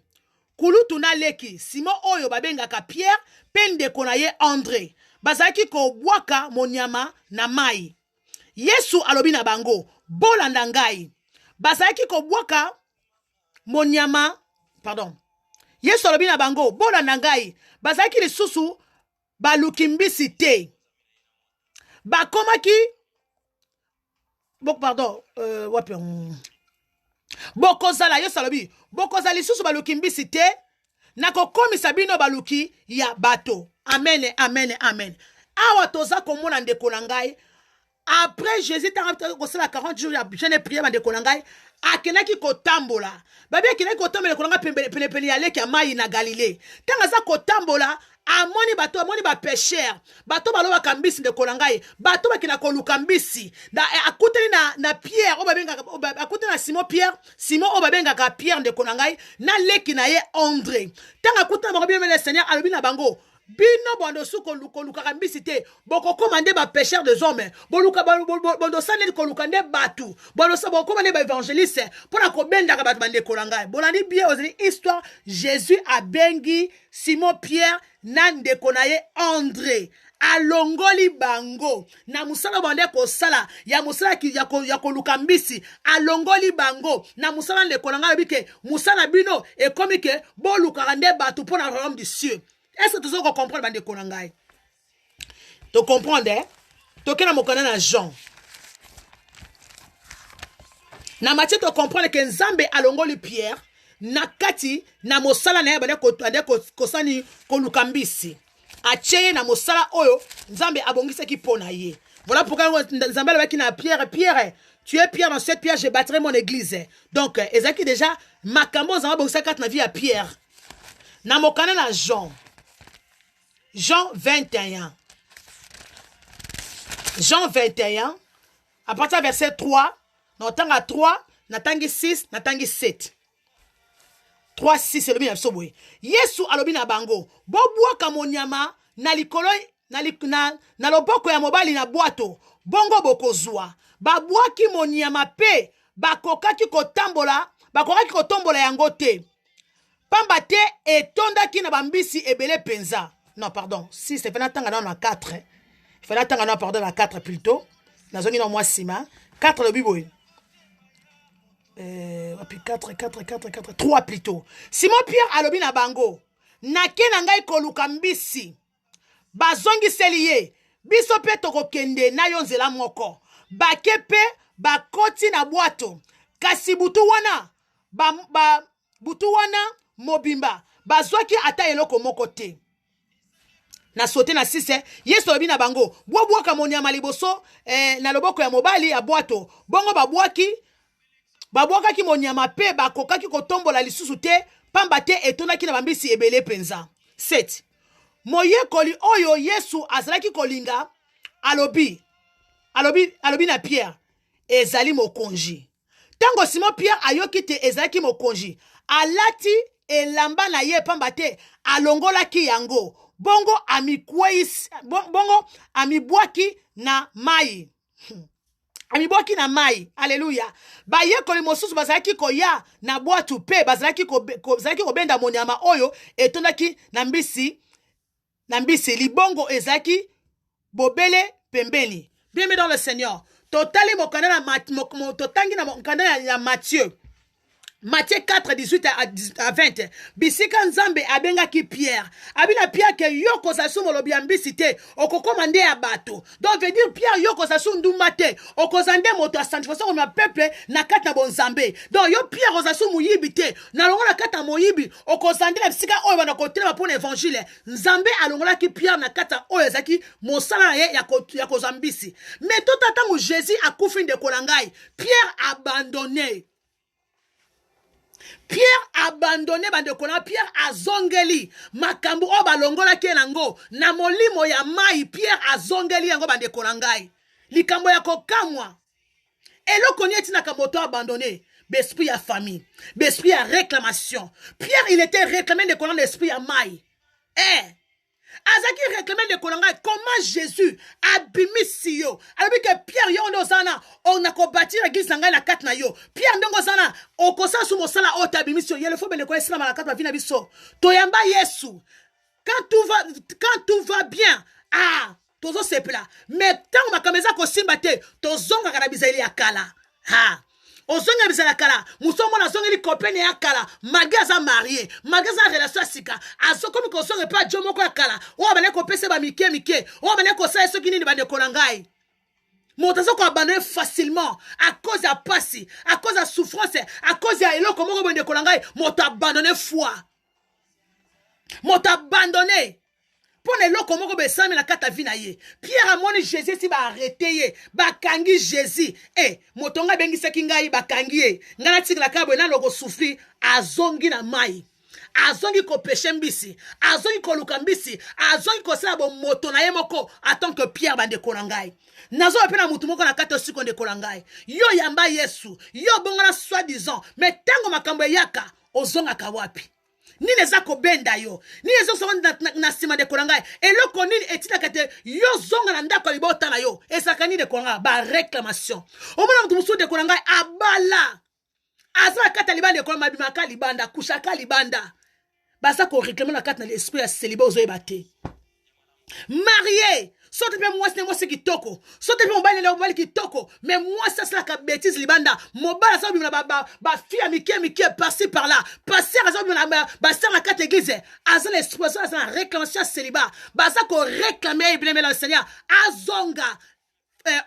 kulutu na leki Simon oyo babengaka Pierre pende konaye André bazaki ko bwaka monyama na mai Yesu alobi na bango bolanda ngai bazaki ko bwaka monyama Yesu alobi na bango bolanda ngai bazaki lisusu balukimbisi te bakomaki bokozala yo salobi bokozali susu balukimbisi te nakokomisa bino baluki ya bato amen awa toza komona ndeko na ngai après Jésus tanga kosala 40 jours ya jeûne prière bandeko na ngai akenaki kotambola babi akenaki kotambola kolanga pene ya leki ya mai na Galilée tanga za kotambola amoni ba pécheur bato baloba kambisi de kolangai bato bakina koluka mbisi da akuteni na Pierre obabenga akuteni na Simon obabenga ka Pierre de kolangai na leki na ye André tanga akuteni ba bien le Seigneur alobi na bango bino bondo suko luka kambisi te boko komande ba pécheur des hommes boluka bondo saneli koluka nde batu bondo sa boko komande ba évangéliste pona ko benda ka batu bande kolangai bolandi bien ozeli histoire Jésus a bengi Simon Pierre nande konaye André alongoli bango na musala bande ko sala ya musala ki ya koluka mbisi alongoli bango na musala le kolanga bike musala bino e komi ke boluka nde batu pona royaume du cieux. Est-ce que tu veux comprendre bande konangai? Tu comprends to kena mokana na Jean na Matthieu to comprendre que Nzambe alongoli Pierre nakati na mosala na ye bande kosani koluka mbisi atie ye na mosala oyo nzambe abongisaki mpo na ye. Voilà pourquoi nzambe alobaki na Pierre, tu es Pierre, dans cette pierre je bâtirai mon église. Donc ezalaki déjà makambo nzambe abongisaki kati na vie ya Pierre. Na mokana na Jean 21. Jean 21, à partir du verset 3, natanga 3, natangi 6, natangi 7. 3, 6, c'est le bien absolu. Yesu alobi na bango, bobwaka monyama na likolo na loboko ya mobali na bwato, bongo bokozwa. Babwaki monyama pe, bakokaki kotombola yango te. Pamba te etondaki na bambisi ebele penza. Non, pardon, 6, c'est natanga na 4. Il fallait attendre, pardon, la 4 plutôt. Dans un mois sima. 4 le biboui. 4, 3 plutôt. Simon Pierre alobi na bango. Nake nangai koluka mbisi. Bazongi seliye. Biso pe toko kende na yonzela moko. Bake pe bakoti na bwato. Kasi butu wana. Butu wana mobimba. Bazwaki ata eloko moko te. Na sauté na 6 yesu alobi na bango bwaka monyama liboso na loboko ya mobali ya bwato bongo babwakaki monyama pe bakokaki kotombola lisusu te pamba te etondaki na bambisi ebele penza. 7 moyekoli oyo yesu azalaki kolinga alobi na Pierre ezali mokonzi. Tango Simon Pierre ayoki te ezalaki mokonzi alati elamba na ye pamba te alongolaki yango bongo amibwaki na mai. Amibwaki na mai. Alléluia. Bayekoli mosusu bazalaki koya na bwatu pe bazalaki kobenda monyama oyo etondaki na mbisi libongo ezalaki bobele pembeni. Bien-aimés dans le Seigneur. Totangi na mokanda ya Matthieu. Matthieu 4, 18 à 20. Bisika nzambe abengaki Pierre. Abina Pierre ke yoko sasu molobi ambisi te. Okokomande ya bato. Donc veut dire Pierre yoko sasu nduma te. Okozande moto a sanctification na peuple na kata bon nzambe. Donc yo Pierre osasu muyibi te. Na longo na kata moyibi. Okozande na bisika oyo bana kotela pour l'évangile. Nzambe alongola ki Pierre na kata oyo zaki mosala ye ya kozambisi. Mais tout atango Jésus a kufi de kolangai. Pierre abandonné. Pierre abandonné bandekona. Pierre azongeli makambo o balongola kenango na molimo ya mai. Pierre azongeli yango bandekona ngai likambo ya kokamwa eloko nieti na kamoto abandonné l'esprit ya famille, l'esprit ya réclamation. Pierre il était réclamé de connaître l'esprit ya mai. Azaki réclamé de connaître comment Jésus a bimi si yo. Alors que Pierre yo ndozana on a ko bâtir église ngai na kat na yo. Pierre ndongo zana o kosa su mosala o tabimi si yo. Il faut bien ko esila na kat ba vina biso. Toyamba Yesu. Quand tout va bien, tozo sepela. Mais tant makameza ko simba te, tozonga kana bizeli ya kala. Ozonga bizala kala, musomo na zongeli kopene ya kala, magaza marié, magaza relation sika, azokomi ko songe pa jomo ko kala, o bane ko pese ba mike, o bane ko sa eso kinini bande kolangai. Motazo ko abandonner facilement à cause de passi, à cause de souffrance, à cause de eloko moko bande kolangai, moto abandonner foi. Moto abandonner. Pour les locaux moko besami na kata vina ye. Pierre amoni Jésus si ba arrêté ye, ba kangi Jésus. Motonga bengi sekingai ba kangi ye. Ngana tikla kabo na loko souffrir azongi na mai. Azongi ko péché mbisi, azongi ko luka mbisi, azongi ko sala bo moto na ye moko attend que Pierre bande kolangai. Nazo pena mutu moko na kata siko de kolangai. Yo yamba Yesu, yo bongona soi-disant, mais tango makambo yaka ozonga kawapi. Ni les akobenda yo ni les zonga na sima de kolangai eloko nini etina kate yo zonga na ndako libota na yo esakani de kolanga ba réclamation omona mutu musu de kolangai abala asa kata libanda ko mabimaka libanda kushaka libanda basa ko réclamer na kata na l'esprit ya célibat ozoyebate marié sote pe moi c'est kitoko sote pe mobali na mobali kitoko mais moi ça c'est la bêtise libanda mobala ça bimna ba fille mike passer par là passer ça bimna ba ça la carte église azan l'expression ça réclamation célibat ba ça ko réclamer bien le Seigneur azonga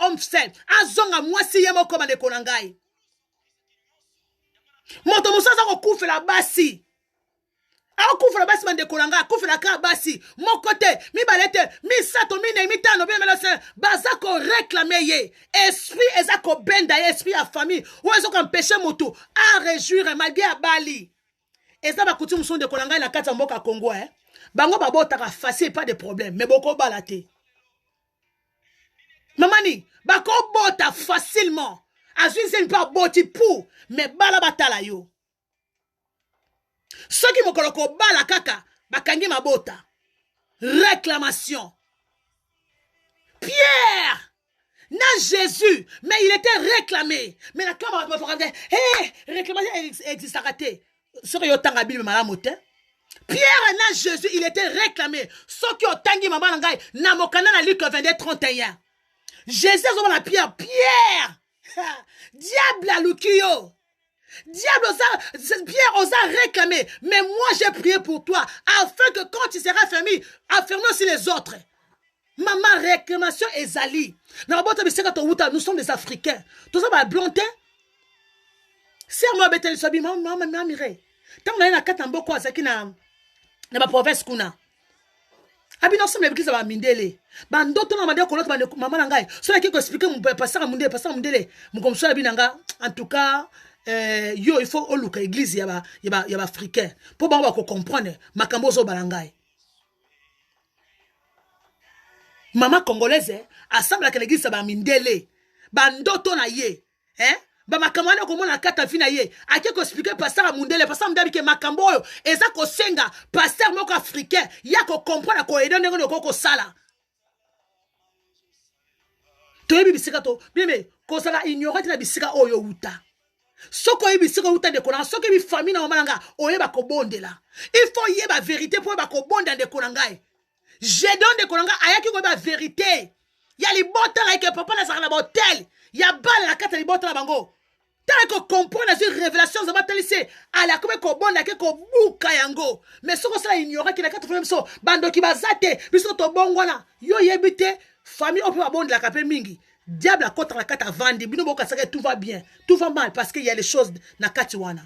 homme saint azonga moi si yemo comme de konangai Moto musaza ko kufela basi. A kufela basi mande kolanga, kufela ka basi. Mon côté, mi balete, mi sato mi ne mi tano bi melose, baza ko réclamer ye. Esprit eza ko benda ye, esprit a famille. Ou ezo ko empêcher moto a réjouir malgré a bali. Eza ba coutume son de kolanga na kata mboka Congo Bango babota ka facile pas de problème, mais boko balate. Mamani, bako bota facilement. Azuizen pas boti pou, mais bala batala yo. Ceux qui mokoloko bala kaka, bakangi mabota. Réclamation. Pierre, na Jésus, mais il était réclamé. Mais la clame, réclamation existe à rater. Ce que yotanga bible malamote. Pierre na Jésus, il était réclamé. Ceux qui yotangi maman ngai, na mokana na Luc 22, 31. Jésus a dit Pierre, Pierre, diable à l'ukio. Diable, Pierre osa réclamer. Mais moi j'ai prié pour toi, afin que quand tu seras fermé, affirme aussi les autres. Maman, réclamation ezali. Nous sommes des Africains. Tout ça va blonter. Serre-moi betel sobi, maman mire. Tant on a na katambo kwa zaki na ma province kuna. Abi non sommes les bikisa ba mindele. Ba ndoto na mande ko lot maman na ngai. So ki ko expliquer mon pasteur mundele. Mon comme ça binanga. En tout cas, yo il faut oluka église ya ba africain. Pour ba ko comprendre makambo zo balangai. Maman congolaise assemble à l'église ba mindele. Ba ndoto na ye. Ba makamwana ko mona kata fina ye ake ko expliquer pasteur mundele ke makambo oyo eza ko senga pasteur moko africain ya ko comprendre ko edo ndenge ko sala to yebi bisika to bime ko sala ignorant na bisika oyo uta soko yebi bisika uta de kona soko yebi famille na malanga oyeba ko bondela il faut yeba vérité pour ba ko bonda de konangai Gédon de konanga ayaki ko ba vérité ya li bota like papa na sala botel ya bal la kata li bota la bango tant que comprendre une révélation ça va te laisser à la comme ko bonda ke ko buka yango mais soko ça ignore ki na kata femme so bando ki bazate biso to bongwana yo yebite famille on peut bonde la kapé mingi diable a contre la kata vandi bino boka saka tout va bien tout va mal parce qu'il y a les choses na kati wana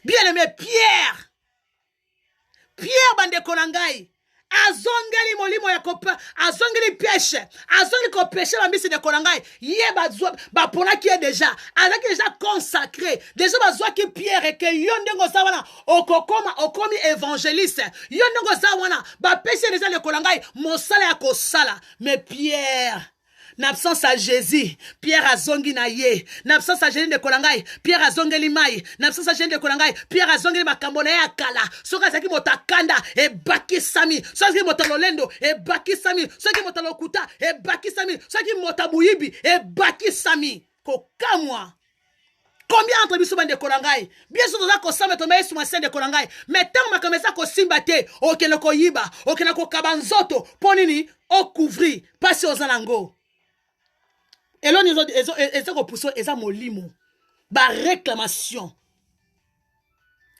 bien aimé Pierre bande konangai azongeli molimo ya kopa azongeli pêche azongeli ko pêcher la mise de konangai ye ba pona qui est déjà avec déjà consacré déjà bazwa ki Pierre et que yondengo sawana okomi évangéliste yondengo sawana ba pêcher déjà le konangai mosala ya kosala mais Pierre n'absence à Jésus, Pierre a zongi na ye. N'absence à Jésus de Kolangai, Pierre a zongeli mai. N'absence à Jésus de Kolangai, Pierre a zongeli makambona ya kala. Soka saki motakanda e baki sami. Soki motalolendo e baki sami. Soki motalokuta e baki sami. Soki motabuyibi e baki sami. Kokamwa. Combien entre biso bande Kolangai? Bien sûr toza ko samba to mesu ma de Kolangai. Mais tant makamesa ko simbate, okene ko yiba, okene ko kabanzoto, ponini o couvrir, passer aux alango. Et là, ils ont repoussé, ils ont molimo. Ba réclamation.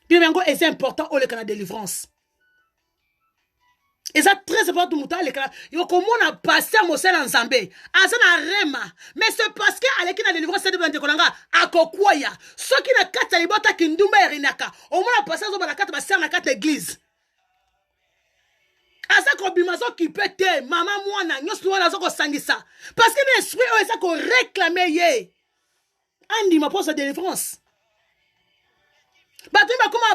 Puis, c'est important, au Canada de délivrance. Et ça, très important, tout le monde. Il faut qu'on a passé à Moselle en Zambé. À ça, on a rema. Mais c'est parce qu'à l'équipe de délivrance, c'est de Bandekolanga. À Kokwaya. Ceux qui n'ont pas de libota qui n'ont pas de rinaka. Au moins, on a passé à la carte, on a carte église. Asa ko bimazo qui pète maman mwana nyos wana zo ko sangisa parce que l'esprit o esa ko réclamer ye andi ma pose de délivrance batu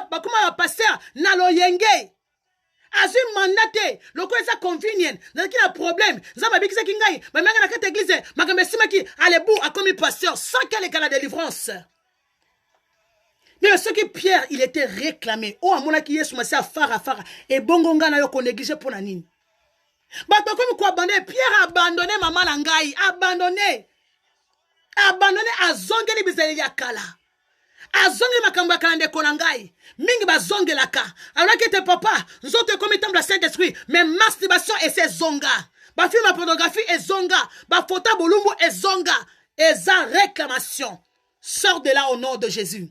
ba kuma passer na lo yenge azu mandate loko esa convenient na kina problème za ba bikisa kingai ba menga na kata église makambe simaki alebu a commis pasteur sans qu'elle ait la délivrance. Mais ce que Pierre, il était réclamé. Oh, à mon avis, Yesu m'a à fara. Et bongonga na yo ko négligé pour la nine. Bah, comme quoi abandonné, Pierre a abandonné maman langai. Abandonné a zongeli bizeli ya kala. A zongeli makamba kalande konangai. Mingi ba zongelaka. Alors que tes papa, nzote comme étant la Saint-Esprit. Mais masturbation et c'est zonga. Ba film pornographie et zonga. Ba photo bolumbo et zonga. Et za réclamation. Sors de là au nom de Jésus.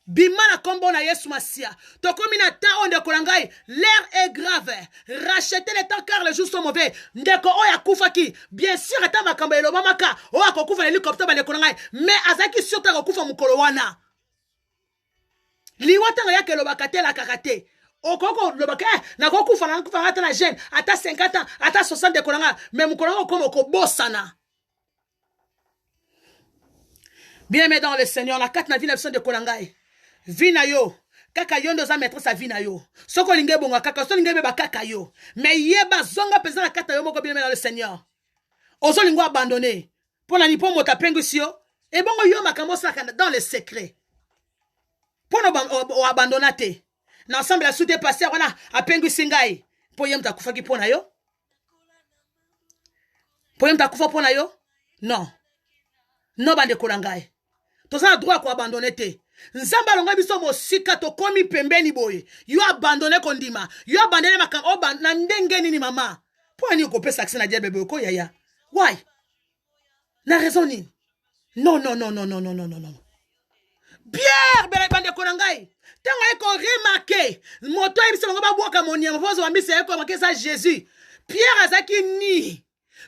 Bimana kombo na Yesu Masia. Tokomi na temps onde kolangai. L'air est grave. Rachetez le temps car les jours sont mauvais. Ndeko oya kufaki. Bien sûr ata makambo eloba maka. Oya kokufa l'hélicoptère bande kolangai. Mais azaki sur ta kokufa mukolo wana. Liwata nga yake loba kate la kakate. Okoko loba ke na kokufa na kufa ata na jeune. Ata 50 ans, ata 60 de kolanga. Mais mukolanga komo kobosana. Bien aimé dans le Seigneur, la carte na vie na besoin de kolangai. Vina yo. Kaka yondo za mettre sa vina yo. Soko linge bonga kaka so linge beba kaka yo. Mais yeba zonga pesa na kata yo moko bien aimé dans le Seigneur. Ozo lingo abandonné. Pona ni po mota pengu sio. Et bongo yo makambo sa dans le secret. Pona o abandonate. Na ensemble la soute passé wana apengu singai. Po yem ta kufa ki pona yo. Po yem ta kufa pona yo? Non. Non bande kolangai. Toza droit ko abandonner te. Nzamba longa biso mosika to komi pembeni boye. Yo abandonné kondima. Yo abandonné makambo na ndenge nini mama. Po ani ko pesa action na dia bebe ko yaya. Why? Na raison ni. Non non non non non non non non. Pierre bande kolangai. Tango eko remarqué. Moto ebiso longa ba boka monia mpozo wambisa eko makesa Jésus. Pierre azaki ni.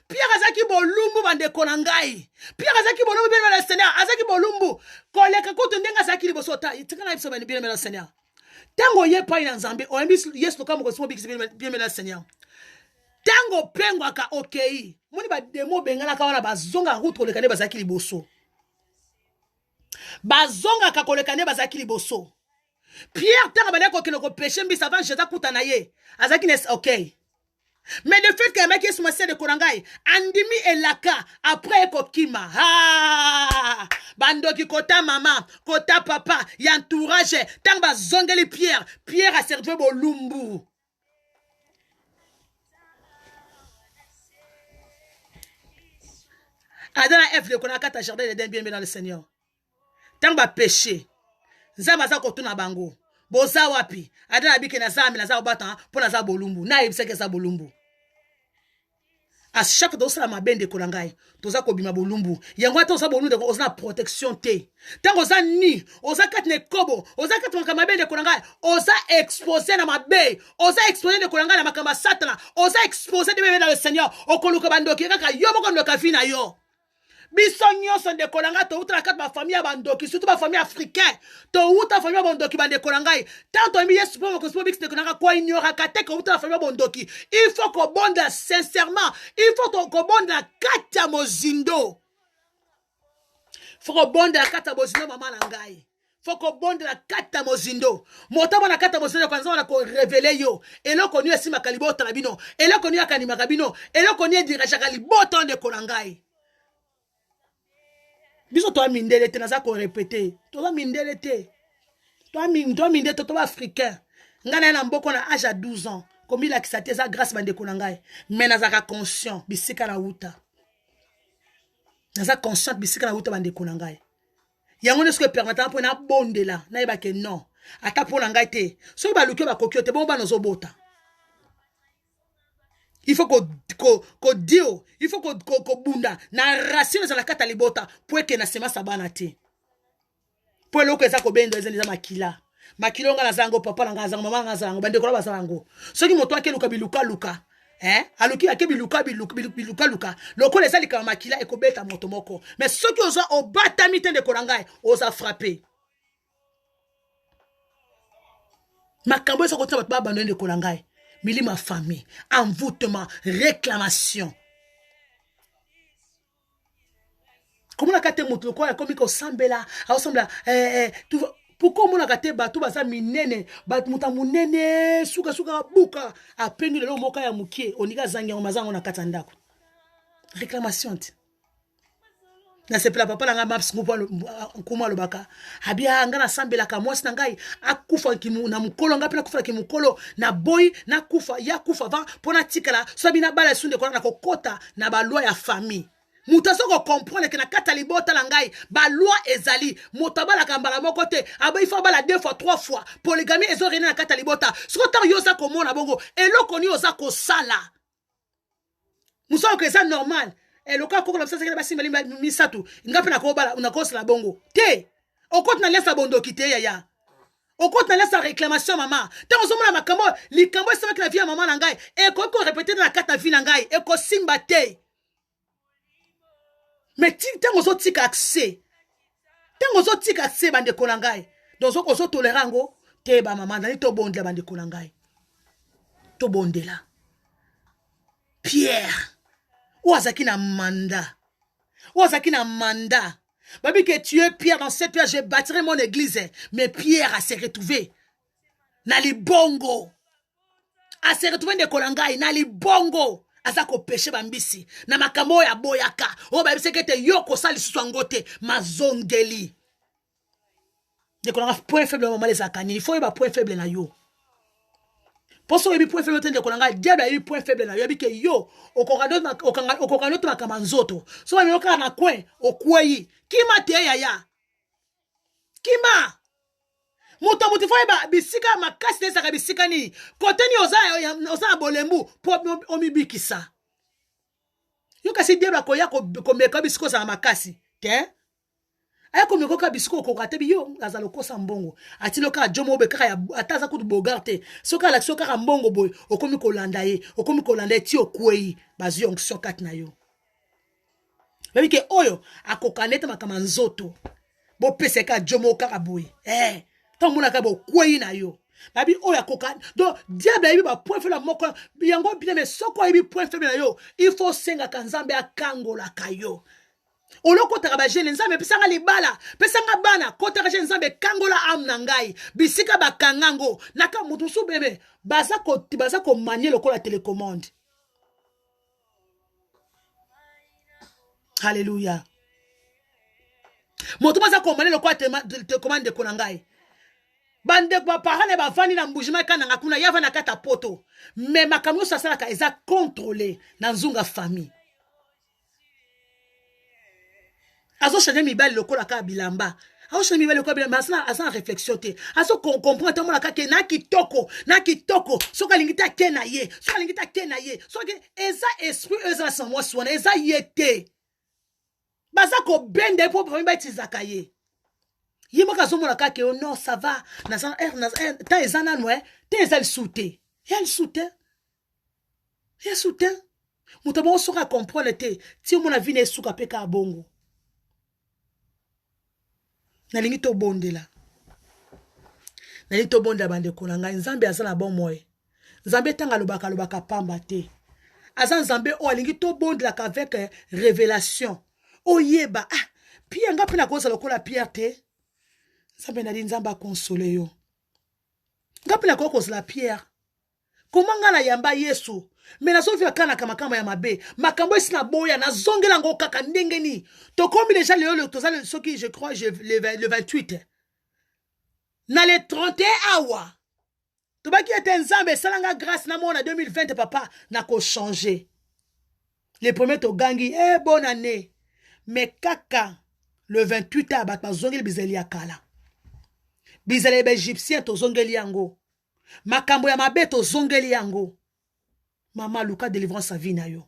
Pierre azaki bolumbu bande kolangai. Pierre azaki bolumbu bien le Seigneur. Azaki bolumbu. Koleka kutu ndenga azaki libosota. Itika na biso bande bien le Seigneur. Tango ye pa ina nzambe. O yembi yes to kamo ko so bien le Seigneur. Tango pengwa ka okei. Moni ba demo bengana ka wana bazonga route koleka ne bazaki liboso. Bazonga ka koleka ne bazaki liboso. Pierre tango bande ko kino ko péché mbi savant Jésus kuta na ye. Azaki ne okay. Mais le fait que mec est sommé de kolangai, andimi elaka après kokima. Ah, bandoki kota maman, kota papa, y entourage, tamba zongeli Pierre, Pierre a servi bolumbu. Adana F le konaka ta jardin de bien dans le Seigneur. Tamba péché. Nzamba za kotuna bango. Boza wapi adana bike na zami na za obata po na za bolumbu na yebiseke za bolumbu à chaque fois ça ma bende kolangai toza ko bima bolumbu yango ata oza bolumbu de oza protection te tango oza ni oza kat ne kobo oza kat makama bende kolangai oza exposé na mabe oza exposé de kolangai na makamba satana oza exposé de bébé dans le Seigneur okoluka bandoki kaka yo moko ndoka fina yo. Biso nyonso de kolanga to utra kat ma famille bandoki surtout ma famille africaine to uta famille bandoki bande kolangai tanto mi yesu po ko so bix de kolanga ko ignora kate ko utra famille bandoki il faut qu'on bonde sincèrement il faut qu'on bonde kata mozindo faut qu'on bonde kata mozindo mama nangai faut qu'on bonde kata mozindo motaba na kata mozindo kwanza na ko révéler yo eloko ni esima kalibota na bino eloko ni akanima kabino eloko ni dirija kalibota de kolangai. Biso toi mindele te naza ko répéter. Toi mindele te. Toi mindele to africain. Ngana na mboko na âge à 12 ans. Comme il a kisate za grâce bande konangai. Mais nazaka conscient bisika na uta. Naza conscient bisika na uta bande konangai. Yango ne ce que permettant pour na bondela na yeba ke non. Ata pour ngai te. So ba luki ba kokio te bon ba nozo bota. Il faut qu'on dio, il faut qu'on bunda na racine za la kata libota pour que na sema sabana te. Pour lo que ça ko bendo ezali za makila. Makilo nga na zango papa nga zango mama nga zango bande ko ba zango. Soki moto ake luka biluka luka. Aluki ake biluka luka. Loko les ali ka makila e ko beta moto moko. Mais soki oza obata mite de kolangai, oza frapper. Makambo so ko taba ba bando de kolangai. Milima famille, envoûtement, réclamation. Comment on a kate moto quoi comme ko sambela, ressemble pourquoi on a kate ba tout baza minene, ba muta munene, suka buka, a peine le moka ya mukie, onika zangi mazango na katandako. Réclamation. Na sepela papa nga maps kuma lobaka abia nga na sambela ka mwasi ngai akufa kimu na mukolo nga pena kufa kimukolo na boy na kufa ya kufa va pona tikala so bina bala sunde ko na kokota na ba loi ya famille mutaso ko comprendre que na kata libota la ngai ba loi ezali motabala kambala moko te aba ifa bala 2 fois 3 fois polygamie ezo rena na kata libota soko ta yoza ko mona bongo eloko ni yoza ko sala muso ko ça normal. Et le cas comme ça c'est que basi misatu ngapi na ko bala unakosala bongo te okoti na lesa bondoki te yaya okoti na lesa réclamation mama ntango ozomona makambo likambo esemaki na vie ya mama na ngai ekoki korepete na kati na vie na ngai ekosimba te mais ntango ozotika accès ntango ozotika accès bandeko na ngai donc ozotolera yango te bamama nali tobondela bandeko na ngai tobondela Pierre oyo azalaki na mandat oyo azalaki na mandat babi que tu es Pierre dans cette pierre je bâtirai mon église mais Pierre a se retrouvé na libongo a se retrouvé ndeko na ngai na libongo aza kopeshe bambisi na makambo oyo aboyaka oyo bayebisi ete yo kosala lisusu yango te mazongeli ndeko na ngai point faible mama ezalaka nini il faut yeba point faible na yo poso oyebi point faible te ndeko na ngai diable ayebi point faible na yo yebi ke yo okoka nyoto makama nzoto so bamemi okaka na kwen okweyi kima te yaya kima moto moto fo yeba bisika makasi te ezaka bisika nini kote ni oza na bolembu mpo omibikisa yo kasi diable akoya komeka bisika ozala makasi te aya komikoka bisiko okoka te biyo aza lokosa mbongo atili okaka jomo obe kaka ata aza kutu bogar te soki alakisi okaka mbongo boye okomi kolanda ye ti okweyi bazwi onction kati na yo babi ke oyo akoka nete makama nzoto bopesa kaka jomo kaka boye ntango monaka bokweyi na yo babi oyo akoka donc diable ayebi bapoint faible moko yango bien mais soko ayebi point faible na yo il faut sengaka nzambe akangolaka yo olokotaka bajene nzambe pesanga libala pesanga bana kotaka jene nzambe kangola am na ngai bisika bakangango naka mutu su bebe baza komanie lokola télécommande Alléluia mutu baza komanie lokola télécommande ndeko na ngai bandeko baparane bavandi na mbujima ekananga kuna yava na kata poto me makambo nyonso asalaka eza contrôlé na nzunga famille azo changer mibali lokola ka bilamba azo changer mibali lokola bilamba asa réflexion te azo comprendre tamona ka ke na kitoko soka lingita ke na ye soka eza esprit eza sans moi swana eza yete baza ko bende po pa mibali tizaka ye yimo ka zomona ka ke non ça va na ta eza nanu te eza le souté ya soute mutabo soka comprendre te ti mona vie na suka pe ka bongo nalingi tobondela bandeko na ngai nzambe aza na bon moye nzambe tanga lobaka pamba te aza nzambe o alingi tobondelaka avec révélation oyeba Pierre nga mpe nakoza lokola Pierre te nzambe nali nzambe akonsole yo nga mpe nakokozala Pierre koma nga na yamba Yesu me nazovia kanaka makambo ya mabe makambo esi na boya nazongela ngo kaka ndenge ni tokomi déjà lelo tozali soki je crois le 28 na le 31 awa tobaki ete nzambe esalanga grâce na mona 2020 papa nako changer le premier togangi bonne année mais kaka le 28 awa bato bazongeli bizeli ya kala bizeli ya baegyptien tozongeli yango makambo ya mabe tozongeli yango mama luka délivrance sa vie na yo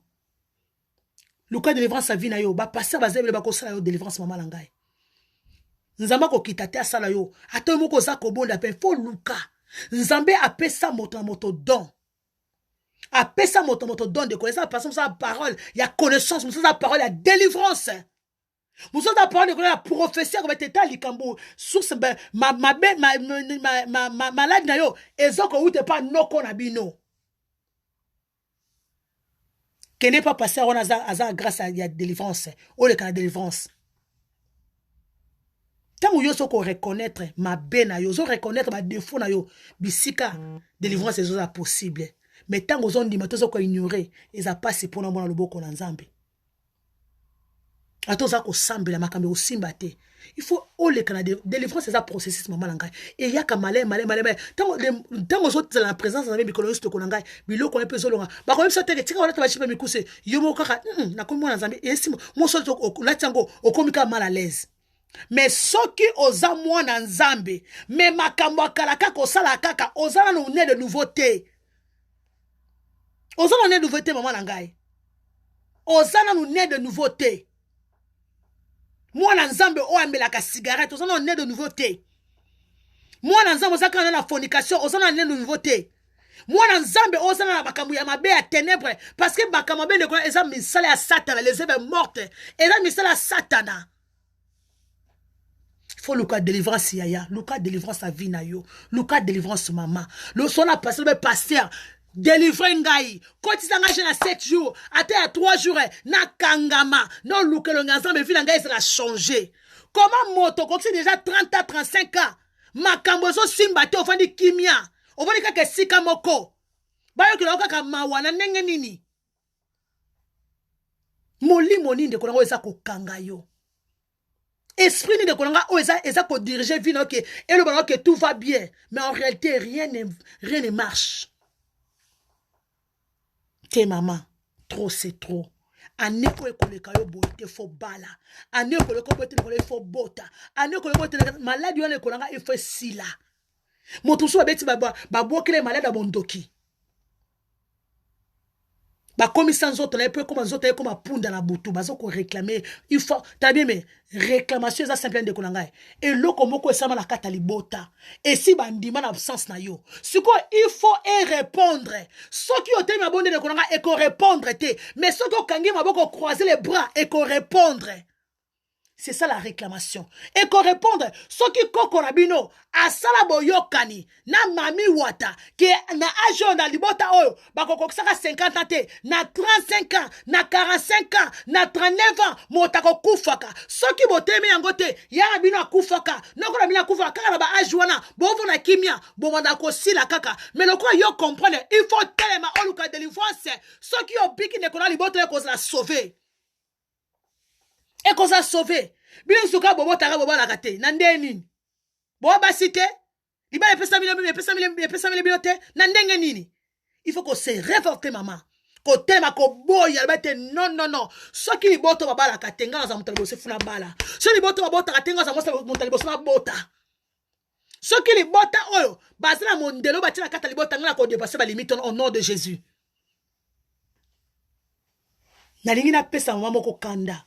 luka délivrance sa vie na yo ba passer bazebele bakosala yo délivrance mama na ngai nzambe ko kita te asala yo ata moko za ko bonda pe fo luka nzambe apesa moto na moto don apesa moto don de connaissance passer sa parole ya connaissance sa parole ya délivrance musoza parole de la prophétie ko beteta likambo source ma malade na yo ezoko ute pa noko na bino qui n'est pas passé à grâce à la délivrance ou le cas de délivrance. Tant que vous reconnaître ma bena, vous reconnaître ma défaut na yo, bisika délivrance est possible. Mais tant que vous dit vous ignorer, ils a passé pour nous le boko na nzambe. Atoza ko sambela makambe osimbate. Il faut le cas de délivrance c'est un processus maman ngai. Et ya ka malé. Tant que la présence na bikolo sto ko ngai, biloko na peso longa. Ba ko mso teke tika wala tabachi pe mikuse. Yomo kaka na komo na nzambe. Et si mo so la tiango okomika mal à l'aise. Mais soki oza mwana nzambe, mais makambo akala kaka osala kaka ozala no ne de nouveauté. Ozala ne de nouveauté maman ngai. Ozala no ne de nouveauté. Mwana nzambe o amelaka cigarette, ozana on est de nouveauté. Mwana nzambe ozaka na la fornication, ozana on est de nouveauté. Mwana nzambe ozana na makambo ya mabe ya ténèbres parce que makambo be ndeko eza misala ya Satan, les œuvres mortes. Eza misala ya Satan. Faut luka délivrance yaya, luka délivrance à vie na yo, luka délivrance maman. Le son a passé le pasteur délivrer ngai. Quand il s'engage na 7 jours, ate à 3 jours na kangama. Non luka le nzambe vie ngai ça a changé. Comment moto quand c'est déjà 30 à 35 ans, makambo zo simba te ofandi kimia. Ofandi kaka sika moko. Bayo kilo kaka mawana ndenge nini. Molimo ninde kona eza ko kanga yo. Esprit ni de kolanga o eza ko diriger vie ok et le ballon que tout va bien mais en réalité rien ne marche. T'es maman trop c'est trop. Ane ko ekoleka yo boite fo bala. Ane ko leko boite ko fo bota. Ane ko boite malade yo ne kolanga il faut sila. Moto so beti babo kele malade bondoki. Ba comme sans autre là peu comme autres comme punda na butu bazo ko réclamer il faut t'as bien mais réclamation ça simple de konanga et loko moko esama la kata libota et si bandima na absence na yo siko il faut répondre ceux qui ont ma bonne de konanga et ko répondre te mais ceux qui kangi maboko croiser les bras et ko répondre. C'est ça la réclamation. Et qu'on réponde, ce qui kokorabino, à salaboyokani, na mami wata, qui na ajo na libota oyo, bako saka 50 ans, na 35 ans, na 45 ans, na 39 ans, motako kufaka. Ce qui boteme yangote, ya bino kufaka, noko na bino kufaka, kaka na ba ajuana, bovo na kimia, bomanda ko sila kaka. Mais le quoi yo comprendre, il faut tellement oluka délivrance, ce qui ont piqué ne kona libota yo la sauver. Et qu'on s'est sauvé. Bien souka bobo tara bobo la kate. Nandeni. Bobo basite. Liba ye pesa mille biote. Nandenge nini. Il faut qu'on se révolte maman. Qu'on t'aime qu'on boye. Non. Ce qui boto baba la kate. Nga za mutalibo se funa bala. Ce qui boto baba kate. Nga za mutalibo se bota. Ce qui li bota oyo. Basila mondelo bati la kata li bota. Nga ko dépasser ba limite au nom de Jésus. Nalingi na pesa maman moko kanda.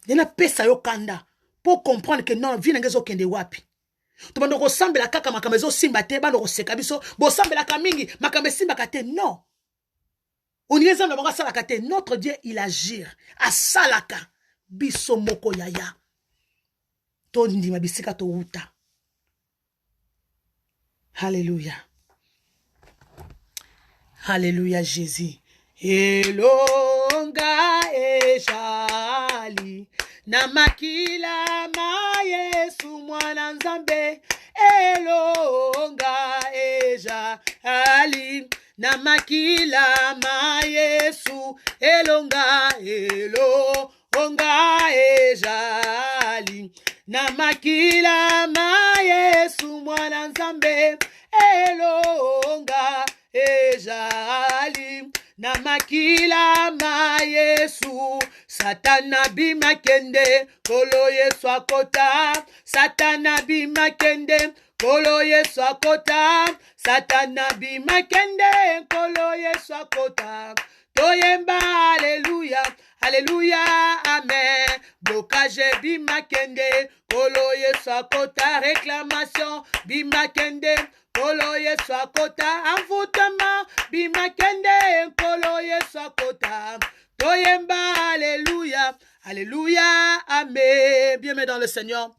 Il y a pesa yo kanda pour comprendre que non vie n'engezo kende wapi. To bando ko sambela kaka makamezo simba te bando ko seka biso bo sambela kamingi makame simba kate non. On y est ensemble ba sala kate notre Dieu il agir a salaka biso moko yaya. To ndima bisika to uta. Alléluia. Alléluia Jésus. Elonga eshali na makila ma Yesu mwana nzambe elonga eshali na makila ma Yesu elonga eshali na makila ma Yesu mwana nzambe elonga eshali na makila ma Yesu Satana bima kende kolo Yesu akota Satana bima kende kolo Yesu akota Satana bima kende kolo Yesu akota Toyemba alléluia alléluia amen blocage bima kende kolo Yesu akota réclamation bima kende Kolo Yesu akota envoûtement bimakende kolo Yesu akota toyemba alléluia alléluia amen bien-aimé dans le Seigneur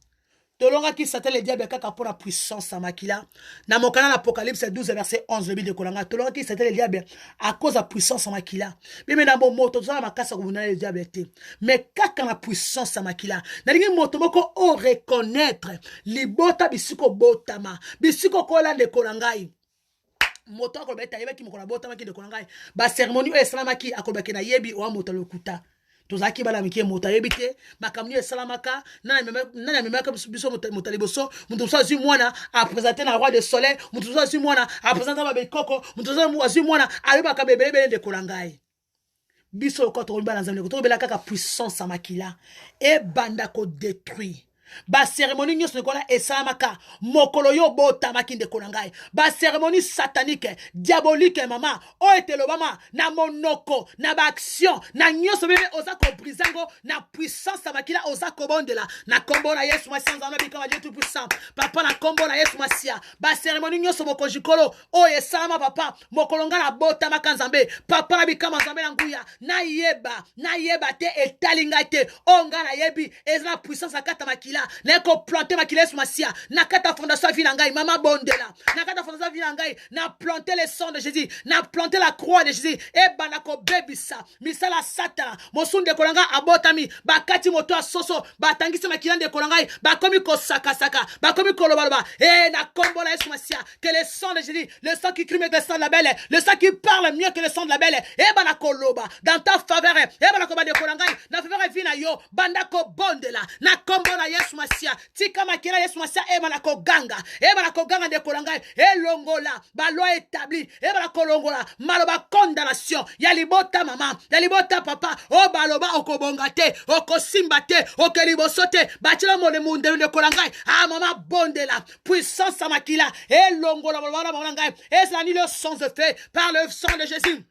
tolonga qui s'attelle le diable kaka pour la puissance à makila na mokana l'Apocalypse 12 verset 11 le de kolanga tolonga qui s'attelle le diable à cause de la puissance à makila bien-aimé dans mon moto ça makasa ko le diable mais kaka la puissance à makila na lingi moto moko o reconnaître libota bisiko botama bisiko kola de kolangai moto akolobeta yebaki mokona botama ki de kolangai ba cérémonie o islamaki akolobaki na yebi o moto lokuta tozaki bala mikie mota yebite makamni esalamaka nana memaka biso motaliboso mutu so mwana a présenter na roi de soleil mutu so mwana a présenter ba bekoko mutu so mwana ayebaka bebele de kolangai biso ko to bala nzambe ko to bela kaka puissance makila e banda ko détruire ba cérémonie nyonso ndekola esalamaka mokolo yo botamaki ndeko na ngai ba cérémonie satanique diabolique mama oyo etelobama na monoko na ba action na nyonso bebe oza kobrise yango na puissance ya makila oza kobondela na kombo na Yesu Masia nzambe bikama Dieu tout puissant papa na kombo na Yesu Masia ba cérémonie nyonso mokonjikolo oyo esalama papa mokolo nga na botamaka nzambe papa na bikama nzambe na nguya na yeba te etali ngai te o nga na yebi ezala puissance akata makila na ko planter makila Yesu Masia na kata fondation vie na ngai mama bondela na kata fondation vie na ngai na planter le sang de Jésus na planter la croix de Jésus e bana ko bebisa misala satana mosunde kolanga abotami bakati moto asoso batangisa makila de kolanga bakomi ko saka bakomi ko loba e na kombo na Yesu Masia que le sang de Jésus le sang qui crie mieux que le sang de la belle le sang qui parle mieux que le sang de la belle e bana ko loba dans ta faveur e bana ko bande kolanga na faveur vie na yo banda ko bondela na kombo na Yesu Masia tika makila Yesu Masia e bana ko ganga de kolanga e longola ba loi établi e bana ko longola maloba condamnation ya libota mama ya libota papa o baloba okobonga te okosimba te okeliboso te batila mole munde de kolanga ah mama bondela puissance makila e longola maloba ngai et cela ni le sang de fait par le sang de Jésus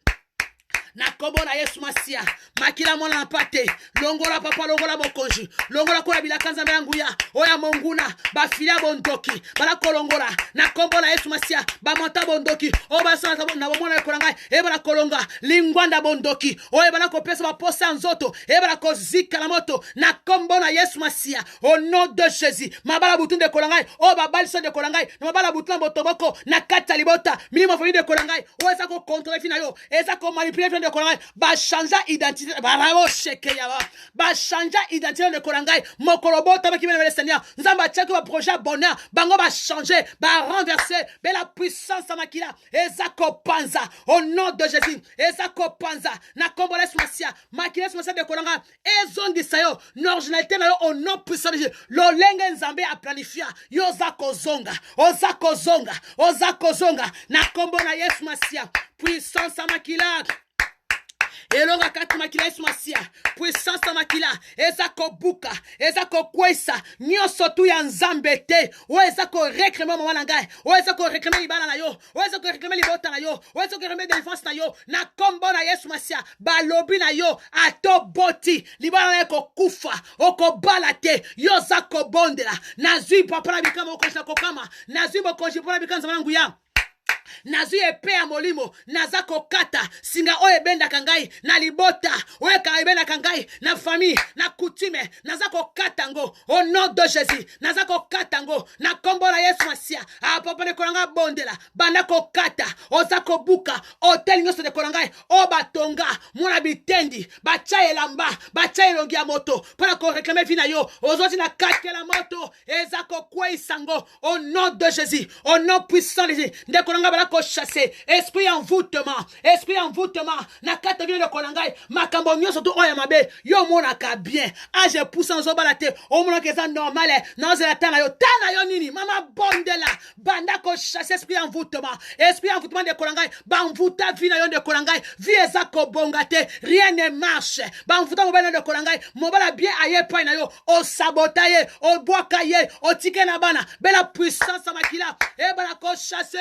na kombo na Yesu Masia makila mwana mpate longola papa longola mokonji longola kola bilaka nzambe yangu ya oya monguna bafilia bondoki bala kolongola na kombo na Yesu Masia ba manta bondoki o ba sana na bomona kolanga e bala kolonga lingwanda bondoki o e bala kopesa ba posa nzoto e bala kozika na moto na kombo na Yesu Masia au nom de Jésus mabala butunde kolanga o ba balso de kolanga na mabala butuna botoboko na kata libota milimo foni de kolanga o esa ko contrôler fina yo esa ko manipuler de kolanga ba changer identité ba rabo sheke ya ba changer identité de kolanga mokolobo tabaki bele le Seigneur nzamba tchako ba projet bonheur bango ba changer ba renverser be la puissance makila ezako panza au nom de Jésus ezako panza na kombo la Masia makila Masia de kolanga ezongi sayo n'originalité na yo au nom puissant de Jésus lolenge nzambe a planifier yo zako zonga ozako zonga na kombo na Yesu Masia puissance makila elonga kati makila Yesu Masia puissance makila ezako buka ezako kwesa nyonso tu ya nzambe te o ezako réclamer mama na ngai o ezako réclamer libala na yo o ezako réclamer libota na yo o ezako réclamer défense na yo na kombo na Yesu Masia balobi na yo ato boti libala na ko kufa okobala te yo zako bondela nazui papa na bikama okosha kokama nazui bokonji pona bikama nzambe ya nazu epe ya molimo nazako kata singa oye benda kangai na libota oye ka ebenda kangai na famille na coutume nazako katango au nom de Jésus nazako katango na kombo na Yesu Masia a papa ne kolanga bondela banda ko kata ozako buka hotel nyonso de kolanga o batonga mona bitendi bacha elamba bacha elongi ya moto para ko réclamer vina yo ozoti na kake la moto ezako kweisango au nom de Jésus au nom puissant de Jésus de kolanga ko chasser esprit envoûtement na kata vile kolangai makambo nyonso to oya mabe yo mona ka bien age pousse en zobala te o mona ke ça normal non c'est la tana yo nini mama bondela banda ko chasser esprit envoûtement de kolangai ba envoûta vie na yo de kolangai vie ezako bonga te rien ne marche ba envoûta mobala de kolangai mobala bien aye pa na yo o sabotaye o boakaye o tike na bana bela puissance makila e bana ko chasser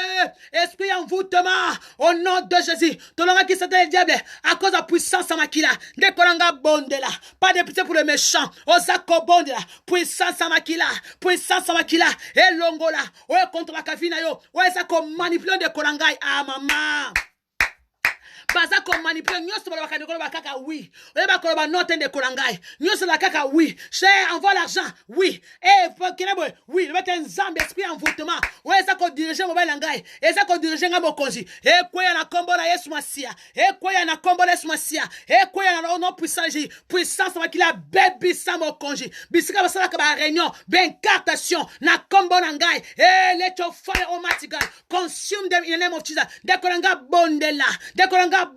esprit envoûtement au nom de Jésus tolonga qui c'était le diable à cause de la puissance makila de kolanga bondela pas de pitié pour les méchants osako bondela puissance makila et longola ouais contre la kafina yo ouais ça comme manipuler de kolanga ah maman baza ko manipuler nyonso ba bakani ko ba kaka oui e ba ko ba note de kolangai nyonso la kaka oui cher envoie l'argent oui et kenebo oui le mettre nzambe esprit envoûtement ouais ça ko diriger mobile ngai et ça ko diriger ngamo konzi e koya na kombo na Yesu Masia e koya na kombo na Yesu Masia e koya na non puissance makila baby samo konji bisika basala ka ba réunion ben captation na kombo na ngai e let your fire almighty God consume them in the name of Jesus de kolanga bondela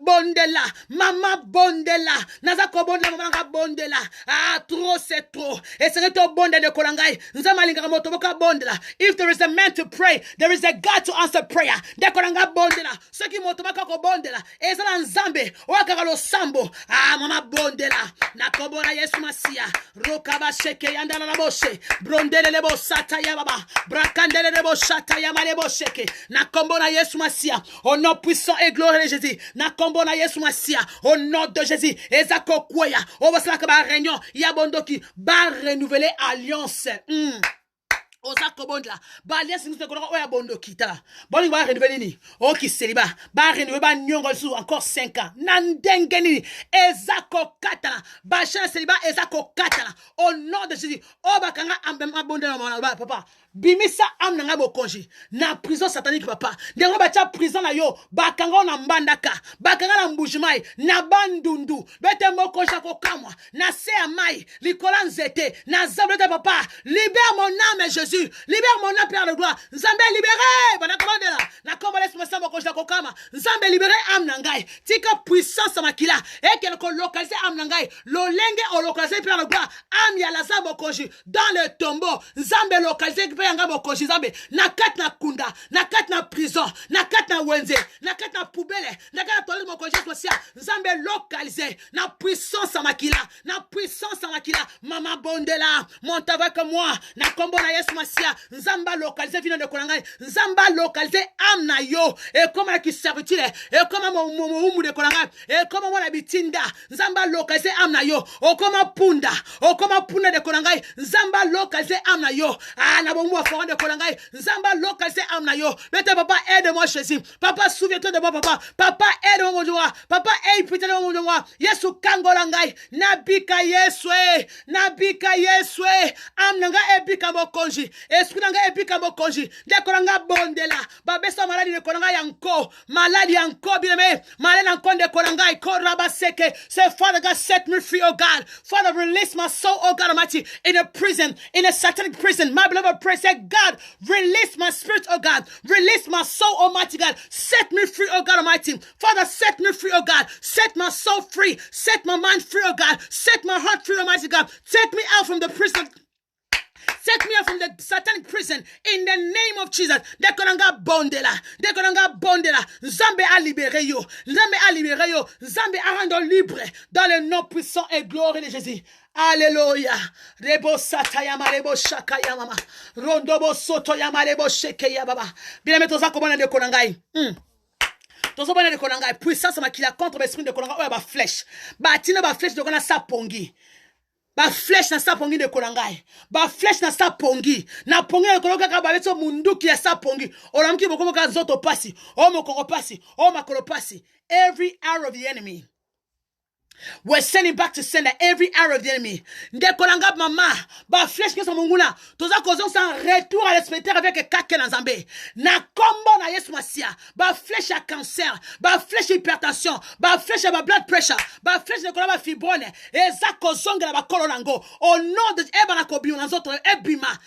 bondela, mama bondela, naza ko bondela, mama bondela. Ah, trop c'est trop. Et c'est to bonde de kolangai. Nzama linga moto boka bondela. If there is a man to pray, there is a God to answer prayer. De kolanga bondela. Ce qui moto baka ko bondela. Et ça nzambe, waka lo sambo. Ah, mama bondela. Na kobona Yesu masia. Rokaba sheke yandala na boshe. Brondele le bosata ya baba. Brakandele le bosata ya male bosheke. Na kombona Yesu masia. Au nom puissant et glorieux de Jésus. Na kombona Yesu masia. Au nom de Jésus. Ezako kweya. O basala ka ba réunion. Ya bondoki ba renouveler alliance. Ozako bondla ba alliance nous te connaissons oya bondo kita boni ba renouveler ni o ki célibat ba renouveler ba nyongo sous encore 5 ans nandengeni ezako katala ba chana célibat ezako katala au nom de Jésus o ba kanga ambema bondela ba papa bimisa amna nga bokonji na prison satanique papa ndengo ba tia prison na yo ba kanga na mbandaka ba kanga na mbujimai na bandundu bete mokonja ko kamwa na se amai likola nzete na zablete papa libère mon âme Jésus libère mon âme Père de gloire nzambe libéré bana komandela na komba laisse moi samba konja ko kama nzambe libéré amna ngai tika puissance makila et qu'elle ko localiser amna ngai lolenge o localiser Père de gloire am ya la zabo konji dans le tombeau nzambe localiser yanga bokonji zambe na kat na kunda na kat na prison na kat na wenze na kat na poubelle na kat na tole bokonji social zambe localisé na puissance makila mama bondela monte avec moi na kombo na Yesu masia nzamba localisé vino de kolangai nzamba localisé amna yo et comme qui serviture et comme mo de kolangai et comme mo na bitinda nzamba localisé amna yo o comme punda de kolangai nzamba localisé amna yo ah na bongo fort de kolangai nzamba localisé amna yo bete papa aide-moi Jésus papa souviens-toi de moi papa aide-moi mon Dieu papa aide pitié de moi mon Dieu Yesu kangolangai nabika Yesu amna nga ebika bokonji esprit nga ebika bokonji de kolanga bondela babesa maladi de kolanga yanko maladi yanko bien maladi yanko de kolanga koraba seke say Father God set me free oh God Father release my soul oh God Almighty in a prison in a satanic prison my beloved pray say God release my spirit oh God release my soul Almighty God set me free oh God Almighty Father set me free oh God set my soul free set my mind free oh God set my heart free Almighty God take me out from the prison. Take me out from the satanic prison in the name of Jesus. Dekonanga bondela. Nzambe a libéré yo. Nzambe a rendu libre dans le nom puissant et glorieux de Jésus. Alléluia. Rebo satayama rebo shakaya mama. Rondobo soto yama rebo shekeya baba. Bien aimé toza kobana de konangai. Tozo bana de konangai. Puissance makila contre l'esprit de konanga oya ba flèche. Ba tina ba flèche de kona sa pongi. Ba flèche na sa pongi de kolangai ba flèche na sa pongi na pongi de koloka ka ba beto munduki ya sa pongi olamki bokomo ka zoto pasi o mokoro pasi o makoro pasi every arrow of the enemy we're sending back to sender every arrow of the enemy. Ndekolanga mama, ba flèche que son munguna. Toza kozon sans retour à l'espectateur avec kake na zambé. Na kombo na Yesu masia. Ba flèche à cancer, ba flèche hypertension, ba flèche à blood pressure, ba flèche de kolaba fibrone. Eza kozonga na ba kolonango. Au nom de ebana kobion na zoto ebima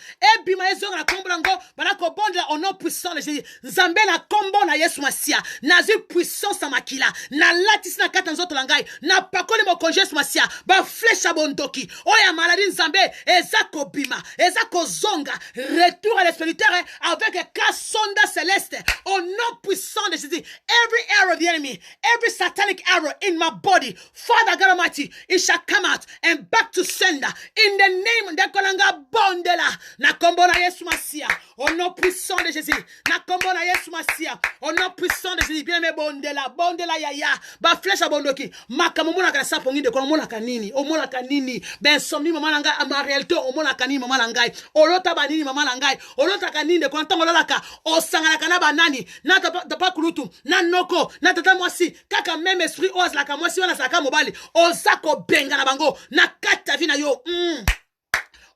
ezonga na kombo nango, bana kobonda au nom puissant de Jésus. Zambé na kombo na Yesu masia. Na zi puissance makila. Na latis na kata zoto langai. Na koni mo konjes masia ba flèche abondoki oya maladie nzambe ezako bima ezako zonga retour à l'espirituel avec kasonda céleste au nom puissant de Jésus every arrow of the enemy every satanic arrow in my body Father God Almighty it shall come out and back to sender in the name de kolanga bondela na kombo na Yesu masia au nom puissant de Jésus na kombo na Yesu masia au nom puissant de Jésus bien me bondela yaya ba flèche abondoki makamumuna ka sa pongi de ko mona kanini o mona kanini ben somni mama nanga en réalité o mona kanini mama nangai o lota banini mama nangai o lota kanini de ko ntango lolaka o sangana kana banani na tapa kulutu na noko na tata mwasi kaka même esprit ose la ka mwasi wana saka mobali o zako benga na bango na kata vina yo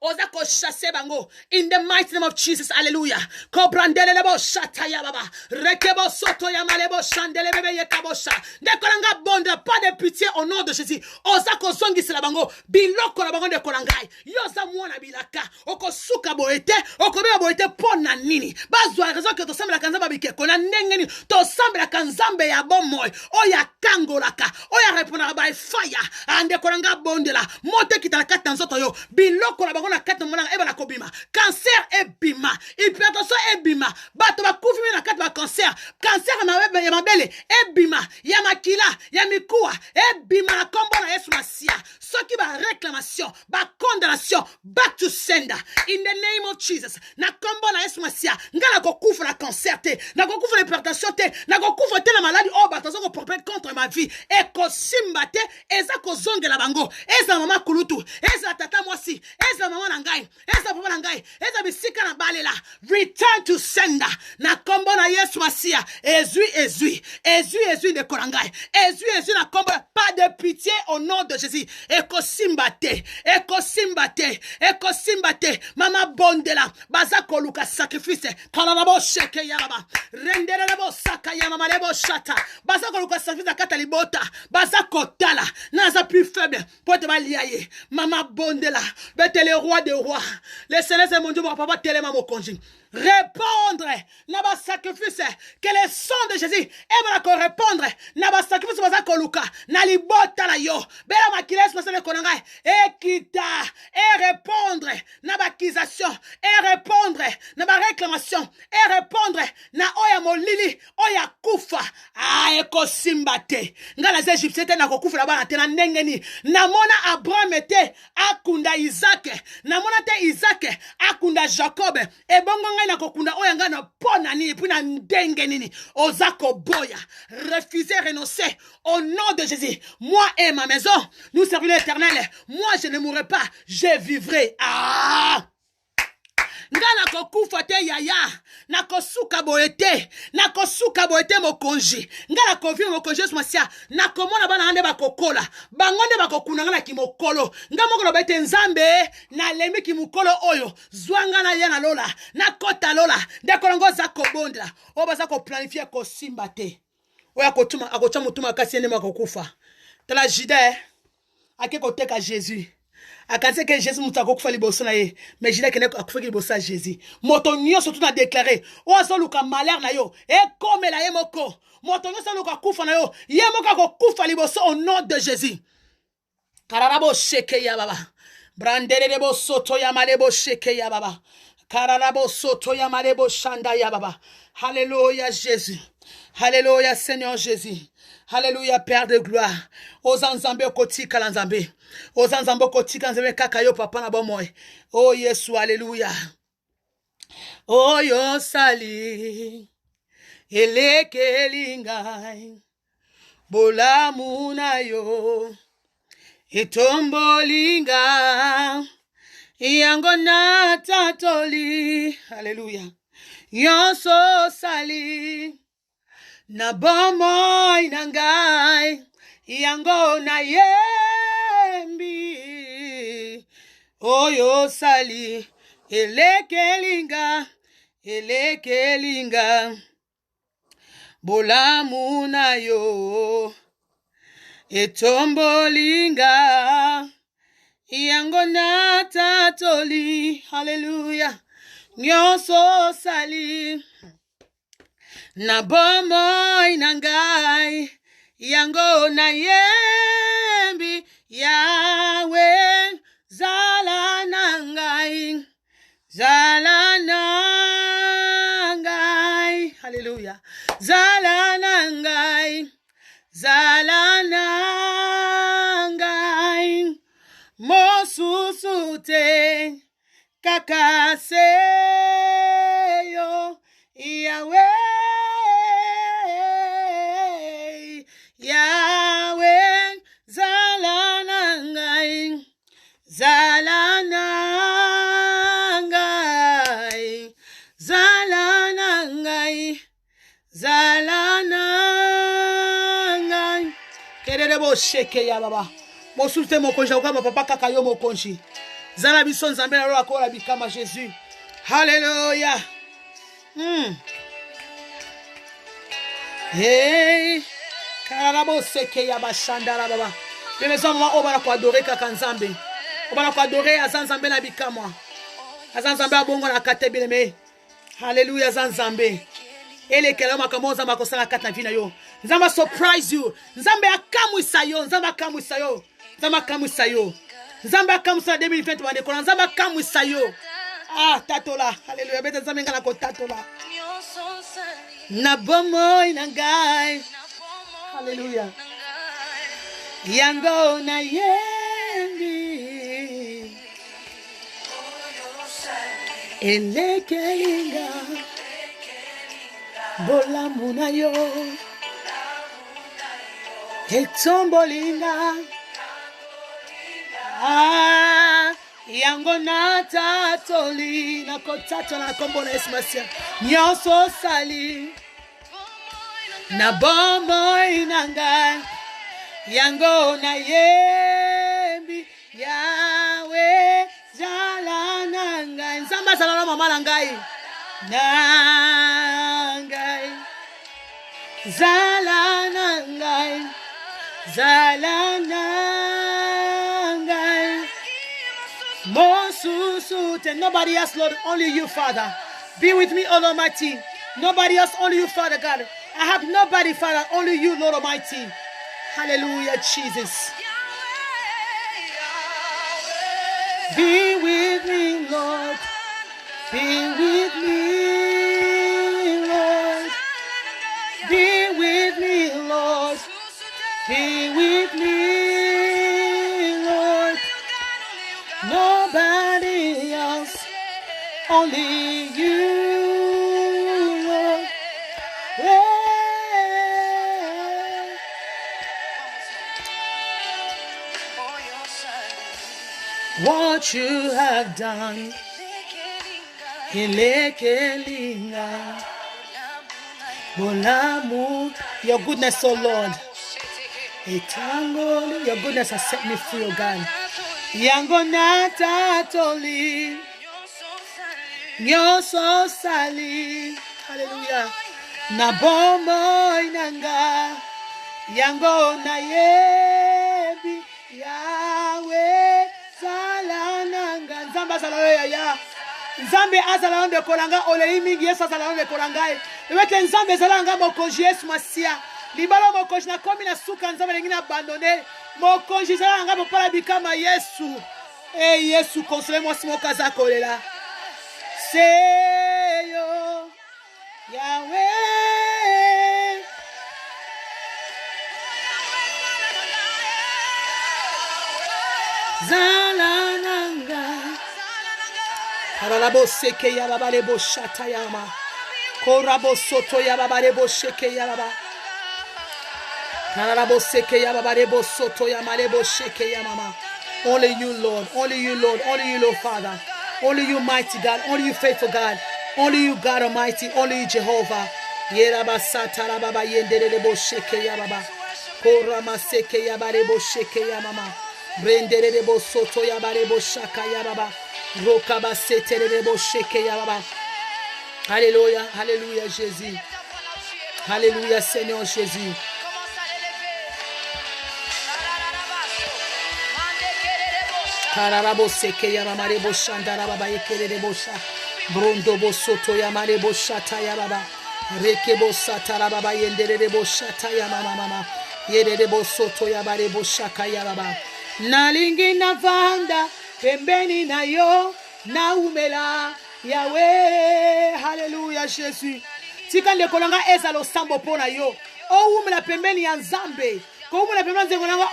ozako chasser bango in the mighty name of Jesus. Hallelujah. Kobrandele lebo shata ya baba. Rekebo soto ya malebo shandele bebe ye kabosha. Dekolanga bonda pas de pitié au nom de Jésus. Ozako zongi sila bango biloko la bango de kolangai. Yoza mwana bilaka. Oko suka boete, oko beba boete pona nini. Bazwa raison que to sambela kanzamba bike kona nengeni to sambela kanzambe ya bomoy. Oya kangolaka. Oya répondra by fire. Ande kolanga bondela. Mote kita la kata nzoto yo. Biloko la bango na kata mwana eba la kobima. Cancer ebima. Hypertension ebima. Bato ba kufimi na kata ba cancer. Cancer ya mabele ebima. Ya makila, ya mikuwa ebima na kombo na Yesu Masia. Soki ba réclamation, ba condamnation, back to sender in the name of Jesus. Na kombo na Yesu Masia. Ngala ko kufa na cancer te, na ko kufa na hypertension te, na ko kufa te na maladie o ba tazo ko porter contre ma vie. E ko simba te, eza ko zongela bango. Eza mama kulutu, eza tata mwasi, eza mama na ngai, eza papa na ngai, eza bisika na balela. Return to sender. Na kombo na Yesu Masia. Ezui de korangai. Ezui na kombo. Pas de pitié au nom de Jésus. Eko simbate. Mama bondela. Bazako luka sacrifice. Kalalabo sheke yababa. Rendere labo saka yamama lebo shata. Bazako luka sacrifice kata libota. Bazako tala. Naza plus faible. Pote baliaye. Mama bondela. Bete le roi des rois. Le Seigneur c'est mon Dieu. Mon papa telema mo konji. Répondre naba sacrifice que le sang de Jésus eba ko répondre naba sacrifice bazako luka na libota la yo bela makiles masale konanga ekita et répondre naba accusation et répondre naba réclamation et répondre na oya molili oya kufa eko simbate ngala ze Egypte te na ko kufa bana te na ndengeni na mona Abraham te akunda Isaac na mona te Isaac akunda Jacob e bongo na kokunda oyanga na pona nini puna ndenge nini ozako boya refuser renoncer au nom de Jésus. Moi et ma maison nous servirons l'Éternel. Moi je ne mourrai pas, je vivrai. Ngana kokufa te yaya na kosuka boete mokonji ngana kovi mokonji Masia na komona bana ande bakokola bangonde bakokuna ngana kimokolo ngamoko no bete nzambe na lemi kimokolo oyo zwanga na yana lola na kota lola ndekolongo za kobondela obaza ko planifier ko simba te oya kotuma akocha mutuma kasi ene makokufa tala Juda akeko teka Jésus. Akanse que Jésus mouta kokufa liboso na ye mais Juda kene akufa liboso Jésus moto nyonso tout na déclaré ozo luka malheur na yo e comme la ye moko moto nyonso luka kufa na yo ye moko kokufa liboso au nom de Jésus. Kararabo sheke ya baba brandere bo soto ya malebo sheke ya baba kararabo soto ya malebo shanda ya baba. Alléluia Jésus. Alléluia Seigneur Jésus. Alléluia Père de gloire. Ozanzambe kotika lanzambe. Ozanzambe kotika nzambe kaka yo papa na bomoy. Oh Yesu alléluia. Oh yo sali. Elekelingai. Bola muna yo. Itombolinga. Yango na tatoli. Alléluia. Yo so sali. Na bomoy nangai yango na yembi oyo sali elekelinga bolamu na yo etombolinga yango na tatoli. Hallelujah. Nyonso sali na bomoy nangai yango na yembi Yahweh zala nangai hallelujah zala nangai mosusute kakaseyo Yahweh zala nangai kerere bo sheke ya baba mosulte mokonji kwa papa kaka yo mokonji Zala biso nzambe na lola kola bikama Jésus. Hallelujah. Hey, karabo seke ya bashandara baba. Bien maison maman obana ko adorer kaka nzambe. Obana ko adorer azanzambe na bikamwa. Azanzambe abongo na kate bileme. Hallelujah zanzambe. Ele kele makambo nzambe akosala kata na vina yo. Nzambe surprise you. Nzambe akamwisa yo, nzambe akamwisa yo. Nzambe akamwisa yo. Nzambe akamwisa 2020 bande kona nzambe akamwisa yo. Ah tatola. Hallelujah. Bete nzambe ngana ko tatola. Na bomo inangai. Hallelujah. Yango na yendi. Elekelinga. Bola munayo. Etombolinga. Ah, yango na tatoli na kotatola na kombo na esmasia. Nyonso sali. Na bomo inanga. Yango na yembi yawe zala nangai. Nzamba zala na mama nangai. Nangai. Zala nangai. Zala nangai. Mosusute. Nobody else, Lord, only you, Father. Be with me, all Almighty. Nobody else, only you, Father God. I have nobody, Father, only you, Lord Almighty. Hallelujah, Jesus. Be with me, Lord. Be with me, Lord. Be with me, Lord. Be with me, Lord. Nobody else, only you, Lord. Yeah. What you have done, Ilekelinga, Bolamu, your goodness, oh Lord. Etango, your goodness has set me free, oh God. Yango nata toli, nyoso sali, hallelujah. Na bombo inanga, yango na yebi, Yahweh salananga. Nzamba salaya ya. Nzambe azala onde kolanga olei mingi Yesu azala onde kolanga. Ewete nzambe zalanga mokonji Yesu masia. Libalo mokonji na komi na suka nzambe lengine abandonné. Mokonji zalanga bopala bikama Yesu. Eh Yesu consolez-moi si mon kaza kolela. Seyo Yahweh. Zalananga. Karalabo seke ya baba lebo shata yama. Korabo soto ya baba lebo sheke ya baba. Karalabo seke ya baba lebo soto ya malebo sheke ya mama. Only you, Lord. Only you, Lord. Only you, Lord, Father. Only you, mighty God. Only you, faithful God. Only you, God Almighty. Only you, Jehovah. Yeraba satara baba yendere lebo sheke ya baba. Korama seke ya baba lebo sheke ya mama. Brendere lebo soto ya baba lebo shaka ya baba. Rokaba setere lebo sheke ya baba. Alléluia, alléluia Jésus. Alléluia Seigneur Jésus. Kararabo seke ya mama rebo shandara baba yekere rebo sha. Brondo bo soto ya mama rebo shata ya baba. Reke bo satara baba yendere rebo shata ya mama mama. Yere rebo soto ya baba rebo shaka ya baba. Nalingi na vanda pembeni na yo na umela Yahweh. Hallelujah Jésus. Tika lekolanga ezalo sambo pona yo. O umela pembeni ya Nzambe. Ko umela pembeni nzengo nanga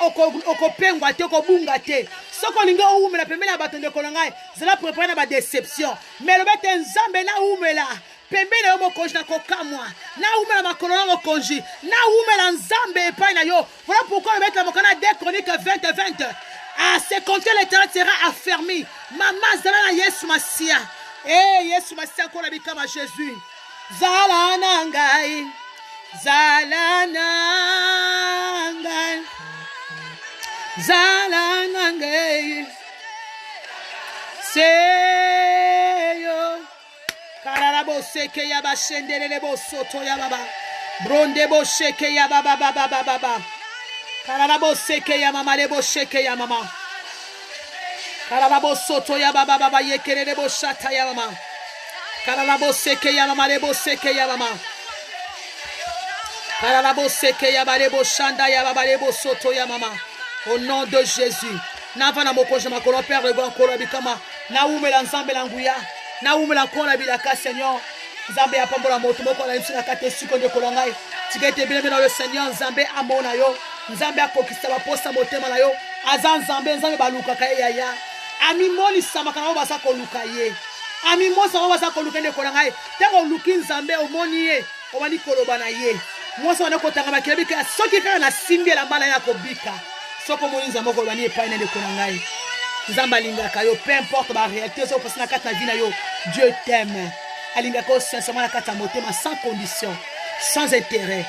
okopengwa te okobunga te. Soko linga o umela pembeni ya bato ndekolanga zela préparer na ba déception. Mais lobete Nzambe na umela pembeni yo mokonji na kokamwa. Na umela makolo na mokonji. Na umela Nzambe epai na yo. Voilà pourquoi le mettre la mokana 2 Chroniques 20:20. Ah, c'est quand l'éternel sera affermi. Maman zala Yesu Masia. Eh, Yesu Masia encore bikama Jésus. Zala nangai. Zala nangai. Zala nangai. Seyo. Kararabo seke ya bashendelele bosoto ya baba. Bronde bo sheke ya baba baba baba. Kararabo seke ya mama lebo sheke ya mama. Kararabo soto ya baba baba yekerele bo shata ya mama. Kararabo seke ya mama lebo seke ya mama. Kararabo seke ya balebo shanda ya baba lebo soto ya mama. Au nom de Jésus. Navana moko je makolo père de grand kolo bikama. Na umela nzambe la nguya. Na umela kola bilaka Seigneur. Nzambe ya pambola moto moko na imsina kate siko de kolongai. Tikete bien dans le Seigneur nzambe amona yo. Nzambe akokisa ba posta motema na yo. Azan nzambe nzambe baluka kaye ya. Ami moli sama kana basa koluka ye. Ami mo sama basa koluka de kolongai. Tango luki nzambe omoni ye. Omani koloba na ye. Mo so na kotanga makebika soki kana na simbi la mala ya kobika. Soko moni nzambe ko bani epai na de kolongai. Nzamba lingaka yo, peu importe la réalité, so passer na kata vina yo, Dieu t'aime. Alingaka sincèrement la kata motema sans condition, sans intérêt.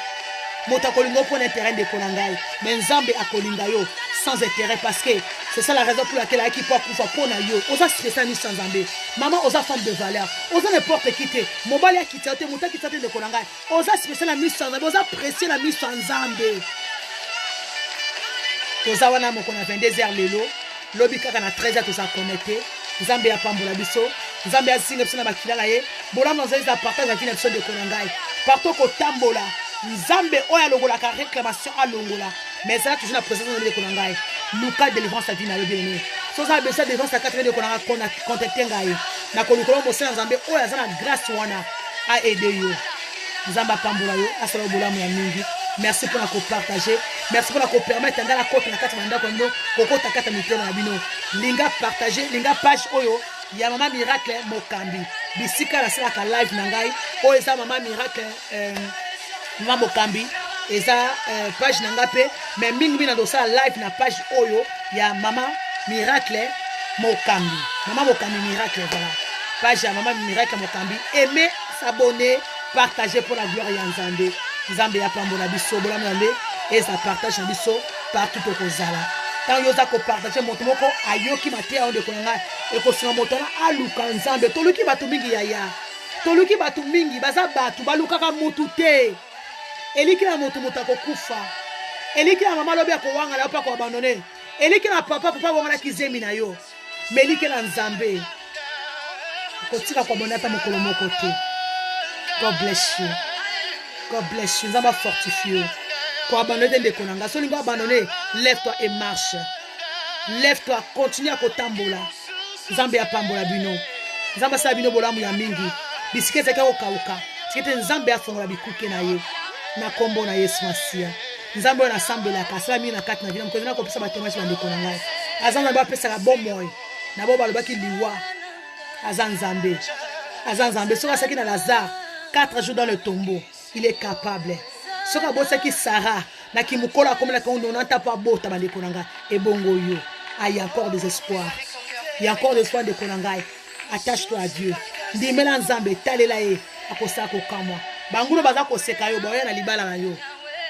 Mota kolingo pour l'intérêt de kolongai, mais nzambe akolinga yo sans intérêt parce que c'est ça la raison pour laquelle aki pour na yo. Osa stressa ni sans nzambe. Maman osa femme de valeur. Osa n'importe qui te. Mobali ya kitate, mota kitate de kolongai. Osa stressa la mise sans nzambe, osa presser la mise sans nzambe. Osa wana moko na 22h lelo. Lobi kaka na 13h toza connecté. Nzambe ya pambola biso. Nzambe ya singa biso na bakilala ye. Bolamo nzambe za partage avec biso de kolongai. Partout ko tambola. Nzambe oya longola ka réclamation a longola. Mais ça toujours la présence de kolongai. Luka délivrance à vie na yo bien. So ça besoin de délivrance à 4 de kolongai contacter ngai. Na kolokolo mo sena nzambe oya za na grâce wana a aider yo. Nzamba pambola yo asala bolamo ya mingi. Merci pour la partager. Merci pour la permettre dans la côte na kati manda kondo kokota kata mitema na bino. Linga partager, linga page oyo ya mama miracle Mokambi. Bisika la sala ka live na ngai. Oyo eza mama miracle mama Mokambi. Eza page na ngape mais mingi bina do sala live na page oyo ya mama miracle Mokambi. Mama Mokambi miracle voilà. Page ya mama miracle Mokambi. Aimez, s'abonner, partager pour la gloire ya Nzambe. Nzambe ya pambola biso bola mande et ça partage biso partout au kozala. Tant yoza ko partager moto moko ayoki matea onde konanga e ko sima moto na aluka Nzambe toluki batu mingi yaya. Toluki batu mingi baza batu baluka ka mutu te. Eliki na moto mutako kufa. Eliki na mama lobi ko wanga la pa ko abandonner. Eliki na papa wanga la kizemi na yo. Meliki na Nzambe. Ko tika ko bonata mokolo moko te. God bless you. God bless you. Nzamba fortifie. Pour abandonner des konanga. Si tu vas abandonner, lève-toi et marche. Lève-toi, continue à kotambola. Nzambe ya pambola bino. Nzamba sa bino bola mu ya mingi. Bisike zeka okauka. Tikete nzambe ya fongola bikuke na ye. Na kombo na Yesu Masia. Nzambe na sambela kasala mi na kati na bino. Mkozina ko pesa ba témoignage bande konanga. Azanga ba pesa ka bon moy. Na bo balobaki liwa. Azanzambe. Azanzambe soka saki na Lazare 4 jours dans le tombeau. Il est capable. Ce qui Sarah, na ki mukola comme la on n'entend pas beau tabande konanga et bongo yo. Ah, il y a encore des espoirs. Il y a encore des espoirs de konanga. Attache-toi à Dieu. Ndimela nzambe talela e akosa ko kamwa. Bangulo baza ko seka yo boya na libala na yo.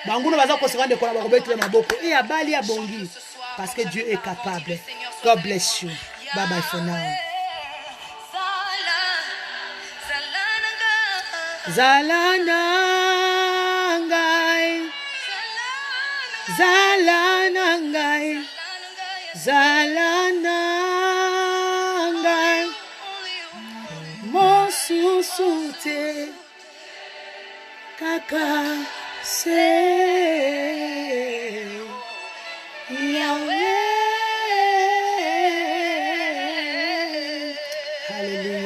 Bangulo baza ko seka de kola ba kobetre maboko e abali ya bongi parce que Dieu est capable. God bless you. Bye bye for now. Zalanangai, Zalanangai, Zalanangai, mon sousouté, kaka c'est Yahweh. Hallelujah.